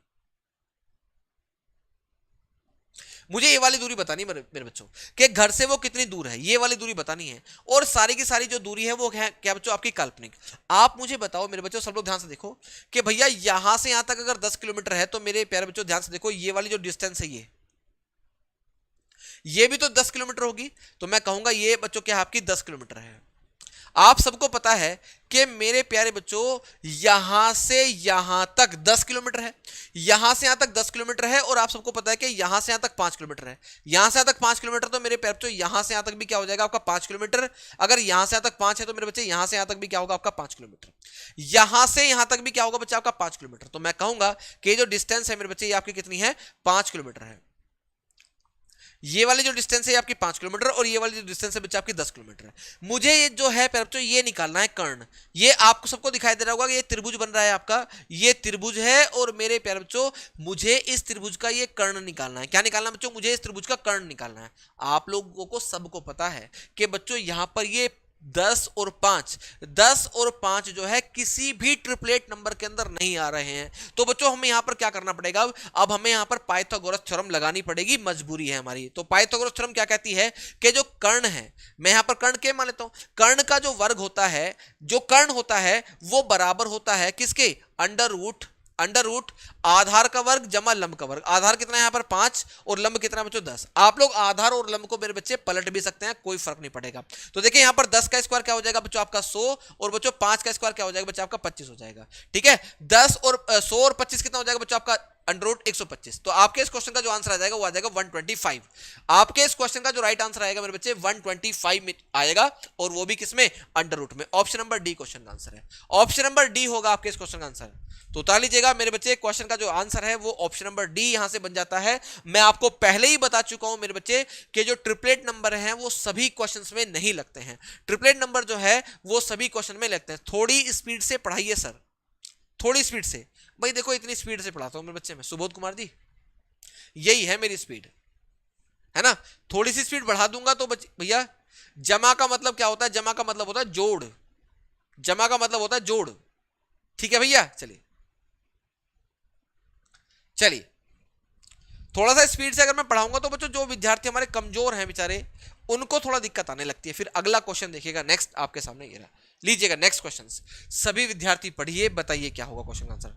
मुझे ये वाली दूरी बतानी है मेरे बच्चों कि घर से वो कितनी दूर है, ये वाली दूरी बतानी है। और सारी की सारी जो दूरी है वो है क्या बच्चों, आपकी काल्पनिक। आप मुझे बताओ मेरे बच्चों, सब लोग ध्यान से देखो कि भैया यहां से यहां तक अगर 10 किलोमीटर है तो मेरे प्यारे बच्चों ध्यान से देखो, ये वाली जो डिस्टेंस है ये भी तो 10 किलोमीटर होगी। तो मैं कहूंगा ये बच्चों क्या आपकी 10 किलोमीटर है। आप सबको पता है कि मेरे प्यारे बच्चों यहां से यहां तक 10 किलोमीटर है, यहां से यहां तक 10 किलोमीटर है, और आप सबको पता है कि यहां से यहां तक 5 किलोमीटर है। यहां से यहां तक 5 किलोमीटर, तो मेरे प्यारे बच्चों यहां से यहां तक भी क्या हो जाएगा आपका 5 किलोमीटर। अगर यहां से यहां तक 5 है तो मेरे बच्चे यहां से यहां तक भी क्या होगा आपका 5 किलोमीटर। यहां से यहां तक भी क्या होगा बच्चा आपका 5 किलोमीटर। तो मैं कहूंगा कि जो डिस्टेंस है मेरे बच्चे ये आपकी कितनी है, 5 किलोमीटर है। ये वाली जो डिस्टेंस है आपकी 5 किलोमीटर और ये वाली जो डिस्टेंस है बच्चा आपकी 10 किलोमीटर है। मुझे ये जो है बच्चों ये निकालना है कर्ण। ये आपको सबको दिखाई दे रहा होगा कि ये त्रिभुज बन रहा है आपका, ये त्रिभुज है, और मेरे प्यारे बच्चों मुझे इस त्रिभुज का ये कर्ण निकालना है। क्या निकालना है बच्चों, मुझे इस त्रिभुज का कर्ण निकालना है। आप लोगों को सबको पता है कि बच्चों यहां पर ये 10 और 5 जो है किसी भी ट्रिपलेट नंबर के अंदर नहीं आ रहे हैं। तो बच्चों हमें यहां पर क्या करना पड़ेगा, अब हमें यहां पर पाइथागोरस थ्योरम लगानी पड़ेगी, मजबूरी है हमारी। तो पाइथागोरस थ्योरम क्या कहती है कि जो कर्ण है, मैं यहां पर कर्ण के मान लेता हूं, कर्ण का जो वर्ग होता है, जो कर्ण होता है वो बराबर होता है किसके, अंडर रूट आधार का वर्ग जमा लंब का वर्ग। आधार कितना है यहां पर 5 और लंब कितना बच्चों 10। आप लोग आधार और लंब को मेरे बच्चे पलट भी सकते हैं, कोई फर्क नहीं पड़ेगा। तो देखिए यहां पर 10 का स्क्वायर क्या हो जाएगा बच्चों आपका 100, और बच्चों 5 का स्क्वायर क्या हो जाएगा बच्चों आपका 25 हो जाएगा। ठीक है, 10 और 100 और 25 कितना हो जाएगा बच्चों आपका अंडर रूट 125। तो आपके इस क्वेश्चन का जो आंसर आ जाएगा वो आ जाएगा 125। आपके इस क्वेश्चन का जो राइट आंसर आएगा मेरे बच्चे 125 में आएगा, और वो भी किसमें, अंडर रूट में। ऑप्शन नंबर डी क्वेश्चन का आंसर है, ऑप्शन नंबर डी होगा आपके इस क्वेश्चन का आंसर। तो उतार लीजिएगा मेरे बच्चे, क्वेश्चन का जो आंसर है वो ऑप्शन नंबर डी यहां से बन जाता है। मैं आपको पहले ही बता चुका हूं मेरे बच्चे कि जो ट्रिपलेट नंबर हैं वो सभी क्वेश्चंस में नहीं लगते हैं। ट्रिपलेट नंबर जो है वो सभी क्वेश्चन में लगते हैं। थोड़ी स्पीड से पढ़ाइए सर, थोड़ी स्पीड से। भाई देखो इतनी स्पीड से पढ़ाता हूं मेरे बच्चे, में सुबोध कुमार जी यही है मेरी स्पीड, है ना। थोड़ी सी स्पीड बढ़ा दूंगा तो भैया जमा का मतलब क्या होता है, जमा का मतलब होता है जोड़, जमा का मतलब होता है जोड़। ठीक है भैया, चलिए थोड़ा सा स्पीड से अगर मैं पढ़ाऊंगा तो बच्चों जो विद्यार्थी हमारे कमजोर हैं बेचारे उनको थोड़ा दिक्कत आने लगती है। फिर अगला क्वेश्चन देखिएगा, नेक्स्ट आपके सामने ये रहा, लीजिएगा नेक्स्ट क्वेश्चन। सभी विद्यार्थी पढ़िए, बताइए क्या होगा क्वेश्चन का आंसर।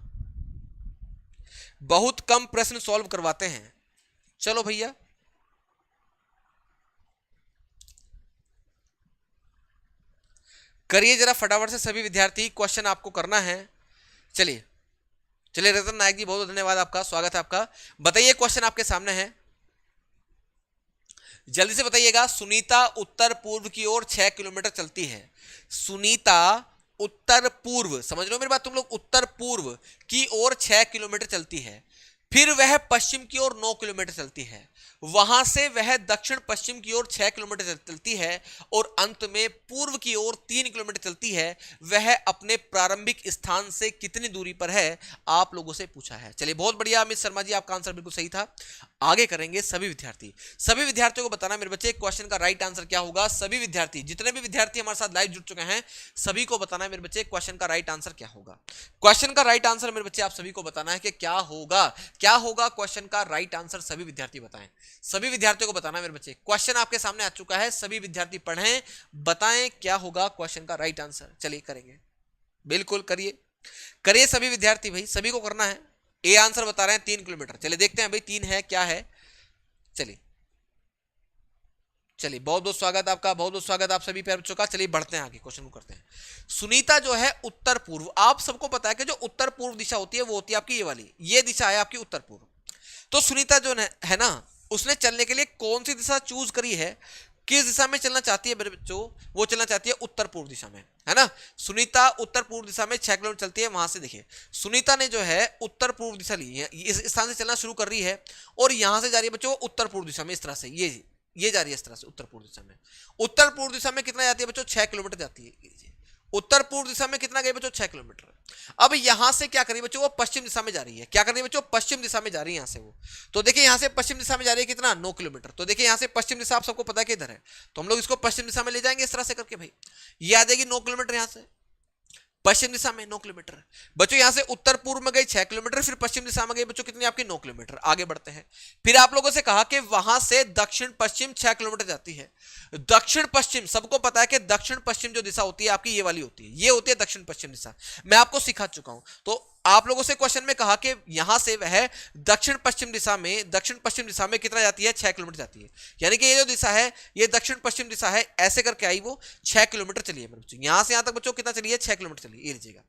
बहुत कम प्रश्न सॉल्व करवाते हैं, चलो भैया करिए जरा फटाफट से सभी विद्यार्थी, क्वेश्चन आपको करना है। चलिए चलिए रतन नायक जी बहुत बहुत धन्यवाद आपका, स्वागत है आपका। बताइए क्वेश्चन आपके सामने है, जल्दी से बताइएगा। सुनीता उत्तर पूर्व की ओर 6 किलोमीटर चलती है। सुनीता उत्तर पूर्व, समझ लो मेरी बात तुम लोग, उत्तर पूर्व की ओर 6 किलोमीटर चलती है। फिर वह पश्चिम की ओर 9 किलोमीटर चलती है। वहां से वह दक्षिण पश्चिम की ओर 6 किलोमीटर चलती है और अंत में पूर्व की ओर 3 किलोमीटर चलती है। वह अपने प्रारंभिक स्थान से कितनी दूरी पर है, आप लोगों से पूछा है। चलिए बहुत बढ़िया अमित शर्मा जी, आपका आंसर बिल्कुल सही था। आगे करेंगे सभी विद्यार्थी, सभी विद्यार्थियों को बताना मेरे बच्चे क्वेश्चन का राइट आंसर क्या होगा। सभी विद्यार्थी, जितने भी विद्यार्थी हमारे साथ लाइव जुड़ चुके हैं सभी को बताना है मेरे बच्चे क्वेश्चन का राइट आंसर क्या होगा। क्वेश्चन का राइट आंसर मेरे बच्चे आप सभी को बताना है कि क्या होगा, क्या होगा क्वेश्चन का राइट आंसर, सभी विद्यार्थी बताएं। सभी विद्यार्थियों को बताना मेरे बच्चे, क्वेश्चन आपके सामने आ चुका है, सभी विद्यार्थी पढ़ें, बताएं क्या होगा क्वेश्चन का राइट आंसर। चलिए करेंगे, बिल्कुल करिए करिए सभी विद्यार्थी, भाई सभी को करना है। ए आंसर बता रहे हैं 3 किलोमीटर, चलिए देखते हैं भाई 3 है क्या है। चलिए चलिए बहुत बहुत स्वागत आपका, बहुत बहुत स्वागत आप सभी प्यारे बच्चों का। चलिए बढ़ते हैं आगे, क्वेश्चन को करते हैं। सुनीता जो है उत्तर पूर्व, आप सबको पता है कि जो उत्तर पूर्व दिशा होती है वो होती है आपकी ये वाली, ये दिशा है आपकी उत्तर पूर्व। तो सुनीता जो है ना, उसने चलने के लिए कौन सी दिशा चूज करी है, किस दिशा में चलना चाहती है मेरे बच्चों, वो चलना चाहती है उत्तर पूर्व दिशा में, है ना। सुनीता उत्तर पूर्व दिशा में 6 किलोमीटर चलती है। वहां से देखिए सुनीता ने जो है उत्तर पूर्व दिशा ली है, इस स्थान से चलना शुरू कर रही है और यहां से जा रही है बच्चों उत्तर पूर्व दिशा में, इस तरह से ये ये जा रही है इस तरह से उत्तर पूर्व दिशा में। उत्तर पूर्व दिशा में कितना जाती है बच्चों? 6 किलोमीटर जाती है। उत्तर पूर्व दिशा में कितना गई बच्चों? 6 किलोमीटर। अब यहां से क्या करिए बच्चों? वो पश्चिम दिशा में जा रही है। क्या कर रही है बच्चों? पश्चिम दिशा में जा रही है यहां से वो। तो देखिए यहां से पश्चिम दिशा में जा रही है कितना? 9 किलोमीटर। तो देखिए यहां से पश्चिम दिशा आप सबको पता है कि इधर है, तो हम लोग इसको पश्चिम दिशा में ले जाएंगे इस तरह से करके भाई। ये आ जाएगी 9 किलोमीटर यहां से पश्चिम दिशा में 9 किलोमीटर। बच्चों यहां से उत्तर पूर्व में गई 6 किलोमीटर, फिर पश्चिम दिशा में गई बच्चों कितनी आपकी? 9 किलोमीटर। आगे बढ़ते हैं। फिर आप लोगों से कहा कि वहां से दक्षिण पश्चिम 6 किलोमीटर जाती है। दक्षिण पश्चिम सबको पता है कि दक्षिण पश्चिम जो दिशा होती है आपकी ये वाली होती है, ये होती है दक्षिण पश्चिम दिशा। मैं आपको सिखा चुका हूं। तो आप लोगों से क्वेश्चन में कहा कि यहां से वह दक्षिण पश्चिम दिशा में कितना जाती है? 6 किलोमीटर जाती है। यानी कि ये जो दिशा है ये दक्षिण पश्चिम दिशा है, ऐसे करके आई वो 6 किलोमीटर चली है मेरे बच्चों। यहां से यहां तक बच्चों कितना चली है? 6 किलोमीटर चली है। ये लीजिएगा।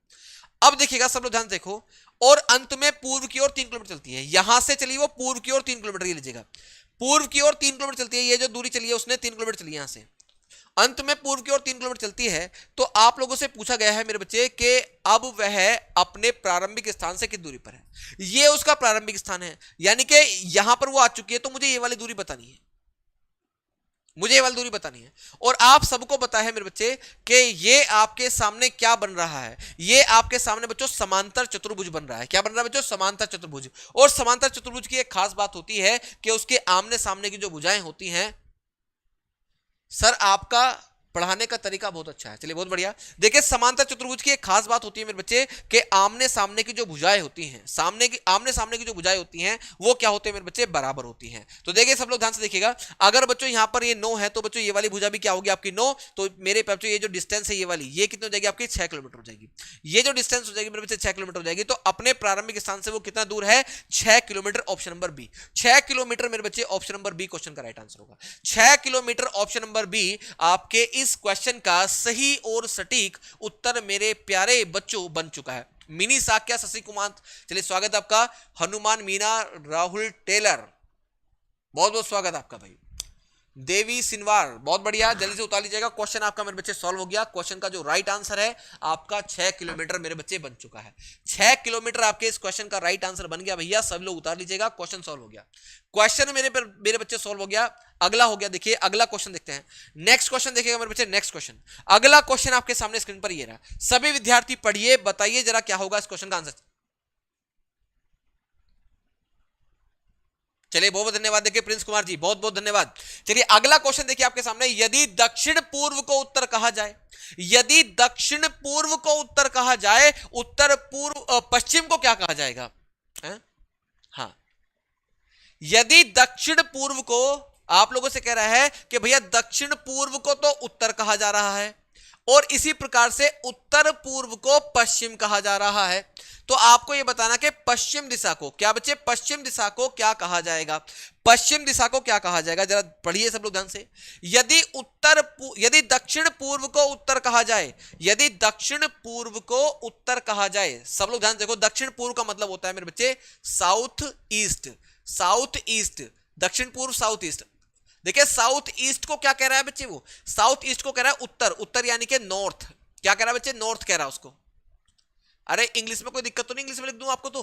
अब देखिएगा सब लोग ध्यान देखो, और अंत में पूर्व की ओर 3 किलोमीटर चलती है। यहां से चली वो पूर्व की ओर 3 किलोमीटर। ये लीजिएगा, पूर्व की ओर 3 किलोमीटर चलती है। ये जो दूरी चली है उसने 3 किलोमीटर चली है यहां से, अंत में पूर्व की ओर 3 किलोमीटर चलती है। तो आप लोगों से पूछा गया है मेरे बच्चे कि अब वह अपने प्रारंभिक स्थान से कितनी दूरी पर है? ये उसका प्रारंभिक स्थान है, यानी कि यहां पर वो आ चुकी है। तो मुझे ये वाली दूरी बतानी है, मुझे ये वाली दूरी बतानी है। और आप सबको पता है मेरे बच्चे कि ये आपके सामने क्या बन रहा है? ये आपके सामने बच्चों समांतर चतुर्भुज बन रहा है। क्या बन रहा है बच्चों? समांतर चतुर्भुज। और समांतर चतुर्भुज की एक खास बात होती है कि उसके आमने सामने की जो भुजाएं होती हैं। सर आपका पढ़ाने का तरीका बहुत अच्छा है, चलिए बहुत बढ़िया। देखिए समांतर चतुर्भुज की एक खास बात होती है मेरे बच्चे कि आमने सामने की जो भुजाएं होती हैं, आमने सामने की जो भुजाएं होती हैं वो क्या होते हैं मेरे बच्चे? बराबर होती हैं। तो देखिए सब लोग ध्यान से देखिएगा, अगर बच्चों यहां पर ये 9 है तो बच्चों ये वाली भुजा भी क्या होगी आपकी? 9। तो मेरे बच्चों ये जो डिस्टेंस है ये वाली, ये कितनी हो जाएगी आपकी? 6 किलोमीटर हो जाएगी। ये जो डिस्टेंस हो जाएगी मेरे बच्चे 6 किलोमीटर हो जाएगी। तो अपने प्रारंभिक स्थान से वो कितना दूर है? 6 kilometre. Option number B 6 kilometre मेरे बच्चे। ऑप्शन नंबर बी क्वेश्चन का राइट आंसर होगा 6 किलोमीटर। ऑप्शन नंबर बी आपके इस क्वेश्चन का सही और सटीक उत्तर मेरे प्यारे बच्चों बन चुका है। मिनी साक्या शशि कुमार, चलिए स्वागत है आपका। हनुमान मीना राहुल टेलर, बहुत बहुत स्वागत है आपका भाई। देवी सिनवार, बहुत बढ़िया, जल्दी से उतार लीजिएगा। क्वेश्चन आपका मेरे बच्चे सॉल्व हो गया। क्वेश्चन का जो राइट आंसर है आपका 6 किलोमीटर मेरे बच्चे बन चुका है। 6 किलोमीटर आपके इस क्वेश्चन का राइट आंसर बन गया भैया। सब लोग उतार लीजिएगा, क्वेश्चन सॉल्व हो गया। क्वेश्चन मेरे बच्चे सॉल्व हो गया। अगला हो गया, देखिए अगला क्वेश्चन देखते हैं। नेक्स्ट क्वेश्चन देखिएगा मेरे बच्चे। नेक्स्ट क्वेश्चन, अगला क्वेश्चन आपके सामने स्क्रीन पर ये रहा। सभी विद्यार्थी पढ़िए, बताइए जरा क्या होगा इस क्वेश्चन का आंसर। चलिए बहुत बहुत धन्यवाद। देखिए प्रिंस कुमार जी, बहुत बहुत धन्यवाद। चलिए अगला क्वेश्चन देखिए आपके सामने। यदि दक्षिण पूर्व को उत्तर कहा जाए, यदि दक्षिण पूर्व को उत्तर कहा जाए, उत्तर पूर्व पश्चिम को क्या कहा जाएगा? हाँ, यदि दक्षिण पूर्व को, आप लोगों से कह रहा है कि भैया दक्षिण पूर्व को तो उत्तर कहा जा रहा है और इसी प्रकार से उत्तर पूर्व को पश्चिम कहा जा रहा है। तो आपको यह बताना कि पश्चिम दिशा को क्या बच्चे? पश्चिम दिशा को क्या कहा जाएगा? पश्चिम दिशा को क्या कहा जाएगा? जरा पढ़िए सब लोग ध्यान से। यदि दक्षिण पूर्व को उत्तर कहा जाए, यदि दक्षिण पूर्व को उत्तर कहा जाए, सब लोग ध्यान देखो। दक्षिण पूर्व का मतलब होता है मेरे बच्चे साउथ ईस्ट। साउथ ईस्ट, दक्षिण पूर्व साउथ ईस्ट। देखिए साउथ ईस्ट को क्या कह रहा है बच्चे? वो साउथ ईस्ट को कह रहा है उत्तर। उत्तर यानी कि नॉर्थ। क्या कह रहा है बच्चे? नॉर्थ कह रहा है उसको। अरे इंग्लिश में कोई दिक्कत तो नहीं, इंग्लिश में लिख दूं आपको तो।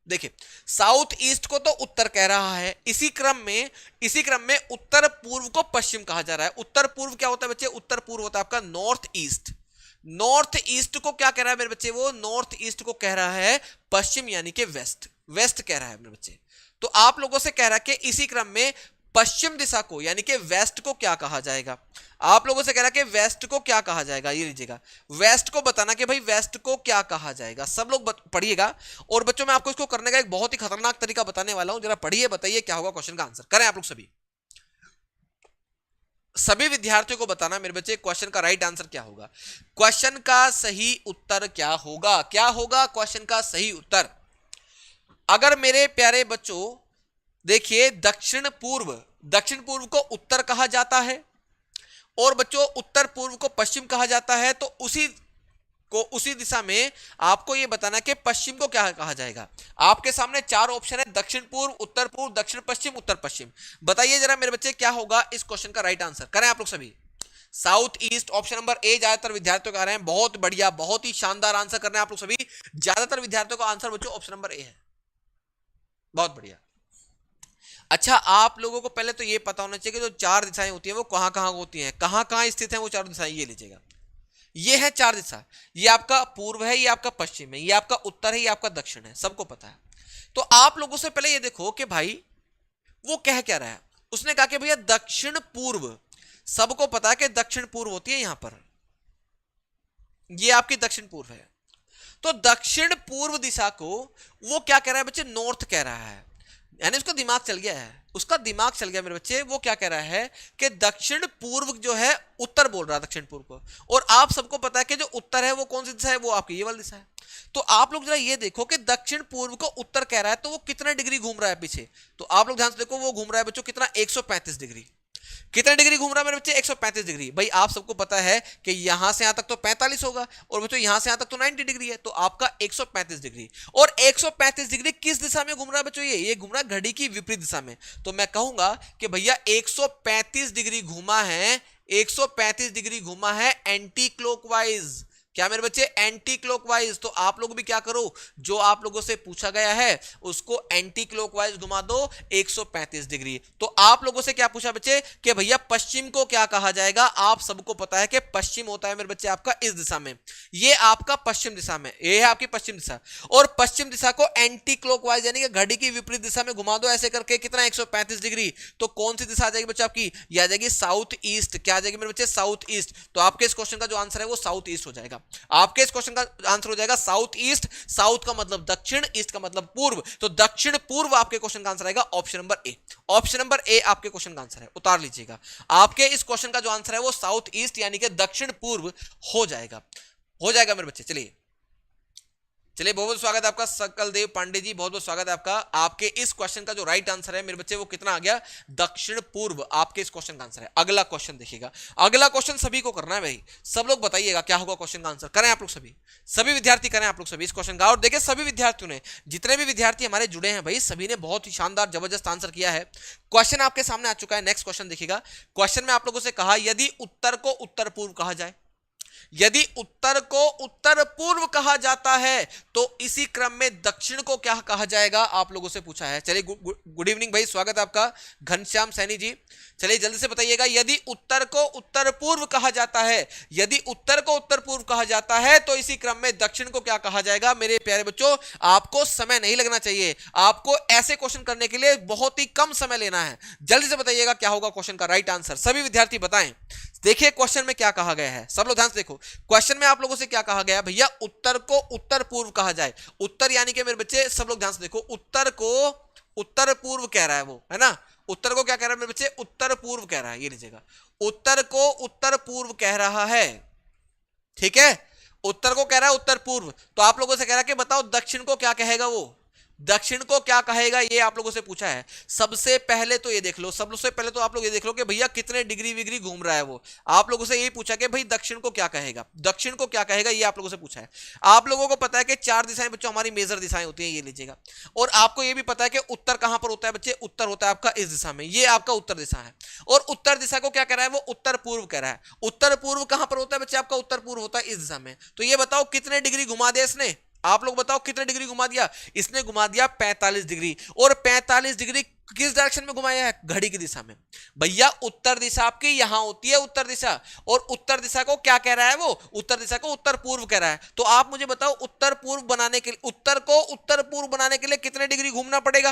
देखिए साउथ ईस्ट को तो उत्तर कह रहा है, इसी क्रम में उत्तर पूर्व को पश्चिम कहा जा रहा है। उत्तर पूर्व क्या होता है बच्चे? उत्तर पूर्व होता है आपका नॉर्थ ईस्ट। नॉर्थ ईस्ट को क्या कह रहा है मेरे बच्चे? वो नॉर्थ ईस्ट को कह रहा है पश्चिम यानी कि वेस्ट। वेस्ट कह रहा है मेरे बच्चे। तो आप लोगों से कह रहा है कि इसी क्रम में पश्चिम दिशा को यानी कि वेस्ट को क्या कहा जाएगा? आप लोगों से कह रहा है कि वेस्ट को क्या कहा जाएगा? ये लीजिएगा, वेस्ट को बताना कि भाई वेस्ट को क्या कहा जाएगा। सब लोग पढ़िएगा। और बच्चों मैं आपको इसको करने का एक बहुत ही खतरनाक तरीका बताने वाला हूं, जरा पढ़िए, बताइए क्या होगा क्वेश्चन का आंसर। करें आप लोग सभी विद्यार्थियों को बताना मेरे बच्चे क्वेश्चन का राइट आंसर क्या होगा। क्वेश्चन का सही उत्तर क्या होगा? क्या होगा क्वेश्चन का सही उत्तर? अगर मेरे प्यारे बच्चों देखिए दक्षिण पूर्व को उत्तर कहा जाता है और बच्चों उत्तर पूर्व को पश्चिम कहा जाता है, तो उसी दिशा में आपको यह बताना कि पश्चिम को क्या कहा जाएगा। आपके सामने 4 ऑप्शन है, दक्षिण पूर्व, उत्तर पूर्व, दक्षिण पश्चिम, उत्तर पश्चिम। बताइए जरा मेरे बच्चे क्या होगा इस क्वेश्चन का राइट आंसर। करें आप लोग सभी। South east option number A ज्यादातर विद्यार्थियों का आ रहे हैं। बहुत बढ़िया, बहुत ही शानदार आंसर कर रहे हैं आप लोग सभी। ज्यादातर विद्यार्थियों का आंसर बच्चों ऑप्शन नंबर ए है। बहुत बढ़िया। अच्छा, आप लोगों को पहले तो ये पता होना चाहिए कि जो चार दिशाएं होती हैं वो कहां कहां होती हैं, कहां कहां स्थित हैं वो चार दिशाएं। ये लीजिएगा, ये है चार दिशा। ये आपका पूर्व है, ये आपका पश्चिम है, ये आपका उत्तर है, ये आपका दक्षिण है, सबको पता है। तो आप लोगों से पहले ये देखो कि भाई वो कह क्या रहा है। उसने कहा कि भैया दक्षिण पूर्व, सबको पता है कि दक्षिण पूर्व होती है यहां पर, ये आपकी दक्षिण पूर्व है। तो दक्षिण पूर्व दिशा को वो क्या कह रहा है बच्चे, नॉर्थ कह रहा है। यानी उसका दिमाग चल गया है, उसका दिमाग चल गया मेरे बच्चे। वो क्या कह रहा है कि दक्षिण पूर्व जो है उत्तर बोल रहा है दक्षिण पूर्व को। और आप सबको पता है कि जो उत्तर है वो कौन सी दिशा है, वो आपकी ये वाली दिशा है। तो आप लोग जरा ये देखो कि दक्षिण पूर्व को उत्तर कह रहा है तो वो कितना डिग्री घूम रहा है पीछे। तो आप लोग ध्यान से देखो, वो घूम रहा है बच्चों कितना, 135 डिग्री। कितने डिग्री घूम रहा है मेरे बच्चे, 135 डिग्री। भाई आप सबको पता है कि यहां से यहां तक तो 45 होगा, और बच्चों यहां से यहां तक तो 90 डिग्री है। तो आपका 135 डिग्री, और 135 डिग्री किस दिशा में घूम रहा है बच्चों, ये घूम रहा है घड़ी की विपरीत दिशा में। तो मैं कहूंगा कि भैया 135 डिग्री घूमा है, 135 डिग्री घूमा है एंटी क्लॉकवाइज। क्या मेरे बच्चे, एंटी क्लॉकवाइज। तो आप लोग भी क्या करो, जो आप लोगों से पूछा गया है उसको एंटी क्लॉकवाइज घुमा दो 135 डिग्री। तो आप लोगों से क्या पूछा बच्चे कि भैया पश्चिम को क्या कहा जाएगा। आप सबको पता है कि पश्चिम होता है मेरे बच्चे आपका इस दिशा में, ये आपका पश्चिम दिशा में, ये है आपकी पश्चिम दिशा। और पश्चिम दिशा को एंटी क्लॉकवाइज यानी कि घड़ी की विपरीत दिशा में घुमा दो ऐसे करके, कितना 135 डिग्री। तो कौन सी दिशा आ जाएगी बच्चे आपकी, ये आ जाएगी साउथ ईस्ट। क्या आ जाएगी मेरे बच्चे, साउथ ईस्ट। तो आपके इस क्वेश्चन का जो आंसर है वो साउथ ईस्ट हो जाएगा। आपके इस क्वेश्चन का आंसर हो जाएगा साउथ ईस्ट। साउथ का मतलब दक्षिण, ईस्ट का मतलब पूर्व। तो दक्षिण पूर्व आपके क्वेश्चन का आंसर आएगा option number A. Option number A आपके क्वेश्चन का आंसर है, उतार लीजिएगा। आपके इस क्वेश्चन का जो आंसर है वो साउथ ईस्ट यानी कि दक्षिण पूर्व हो जाएगा, हो जाएगा मेरे बच्चे। चलिए चलिए, बहुत बहुत स्वागत है आपका सकल देव पांडे जी, बहुत बहुत स्वागत है आपका। आपके इस क्वेश्चन का जो राइट आंसर है मेरे बच्चे वो कितना आ गया, दक्षिण पूर्व आपके इस क्वेश्चन का आंसर है। अगला क्वेश्चन देखिएगा, अगला क्वेश्चन सभी को करना है भाई, सब लोग बताइएगा क्या होगा क्वेश्चन का आंसर। करें आप लोग सभी विद्यार्थी करें आप लोग सभी इस क्वेश्चन का। और देखिए सभी विद्यार्थियों ने, जितने भी विद्यार्थी हमारे जुड़े हैं भाई, सभी ने बहुत ही शानदार जबरदस्त आंसर किया है। क्वेश्चन आपके सामने आ चुका है। नेक्स्ट क्वेश्चन देखिएगा। क्वेश्चन में आप लोगों से कहा यदि उत्तर को उत्तर पूर्व कहा जाए, यदि उत्तर को उत्तर पूर्व कहा जाता है तो इसी क्रम में दक्षिण को क्या कहा जाएगा, आप लोगों से पूछा है। चलिए गुड इवनिंग भाई, स्वागत है आपका घनश्याम सैनी जी। चलिए जल्दी से बताइएगा, यदि उत्तर को उत्तर पूर्व कहा जाता है, यदि उत्तर को उत्तर पूर्व कहा जाता है तो इसी क्रम में दक्षिण को क्या कहा जाएगा। मेरे प्यारे बच्चों, आपको समय नहीं लगना चाहिए, आपको ऐसे क्वेश्चन करने के लिए बहुत ही कम समय लेना है। जल्दी से बताइएगा क्या होगा क्वेश्चन का राइट आंसर, सभी विद्यार्थी बताएं। देखिए क्वेश्चन में क्या कहा गया है, सब लोग ध्यान से देखो। क्वेश्चन में आप लोगों से क्या कहा गया, भैया उत्तर को उत्तर पूर्व कहा जाए। उत्तर यानी कि मेरे बच्चे सब लोग ध्यान से देखो, उत्तर को उत्तर पूर्व कह रहा है वो, है ना। उत्तर को क्या कह रहा है मेरे बच्चे, उत्तर पूर्व कह रहा है। ये लीजिएगा, उत्तर को उत्तर पूर्व कह रहा है, ठीक है। उत्तर को कह रहा है उत्तर पूर्व। तो आप लोगों से कह रहा है कि बताओ दक्षिण को क्या कहेगा वो, दक्षिण को क्या कहेगा, ये आप लोगों से पूछा है। सबसे पहले तो ये देख लो, सबसे पहले तो आप लोग ये देख लो कि भैया कितने डिग्री विग्री घूम रहा है वो। आप लोगों से यही पूछा कि भाई दक्षिण को क्या कहेगा, दक्षिण को क्या कहेगा, ये आप लोगों से पूछा है। आप लोगों को पता है कि चार दिशाएं बच्चों हमारी मेजर दिशाएं होती हैं, ये लीजिएगा। और आपको ये भी पता है कि उत्तर कहां पर होता है बच्चे, उत्तर होता है आपका इस दिशा में, ये आपका उत्तर दिशा है। और उत्तर दिशा को क्या कह रहा है वो, उत्तर पूर्व कह रहा है। उत्तर पूर्व कहां पर होता है बच्चे, आपका उत्तर पूर्व होता है इस दिशा में। तो ये बताओ कितने डिग्री घुमा दिया इसने, आप लोग बताओ कितने डिग्री घुमा दिया इसने, घुमा दिया 45 डिग्री। और 45 डिग्री किस डायरेक्शन में घुमाया है, घड़ी की दिशा में। भैया उत्तर दिशा आपकी यहां होती है उत्तर दिशा, और उत्तर दिशा को क्या कह रहा है वो, उत्तर दिशा को उत्तर पूर्व कह रहा है। तो आप मुझे बताओ उत्तर पूर्व बनाने के लिए, उत्तर को उत्तर पूर्व बनाने के लिए कितने डिग्री घूमना पड़ेगा,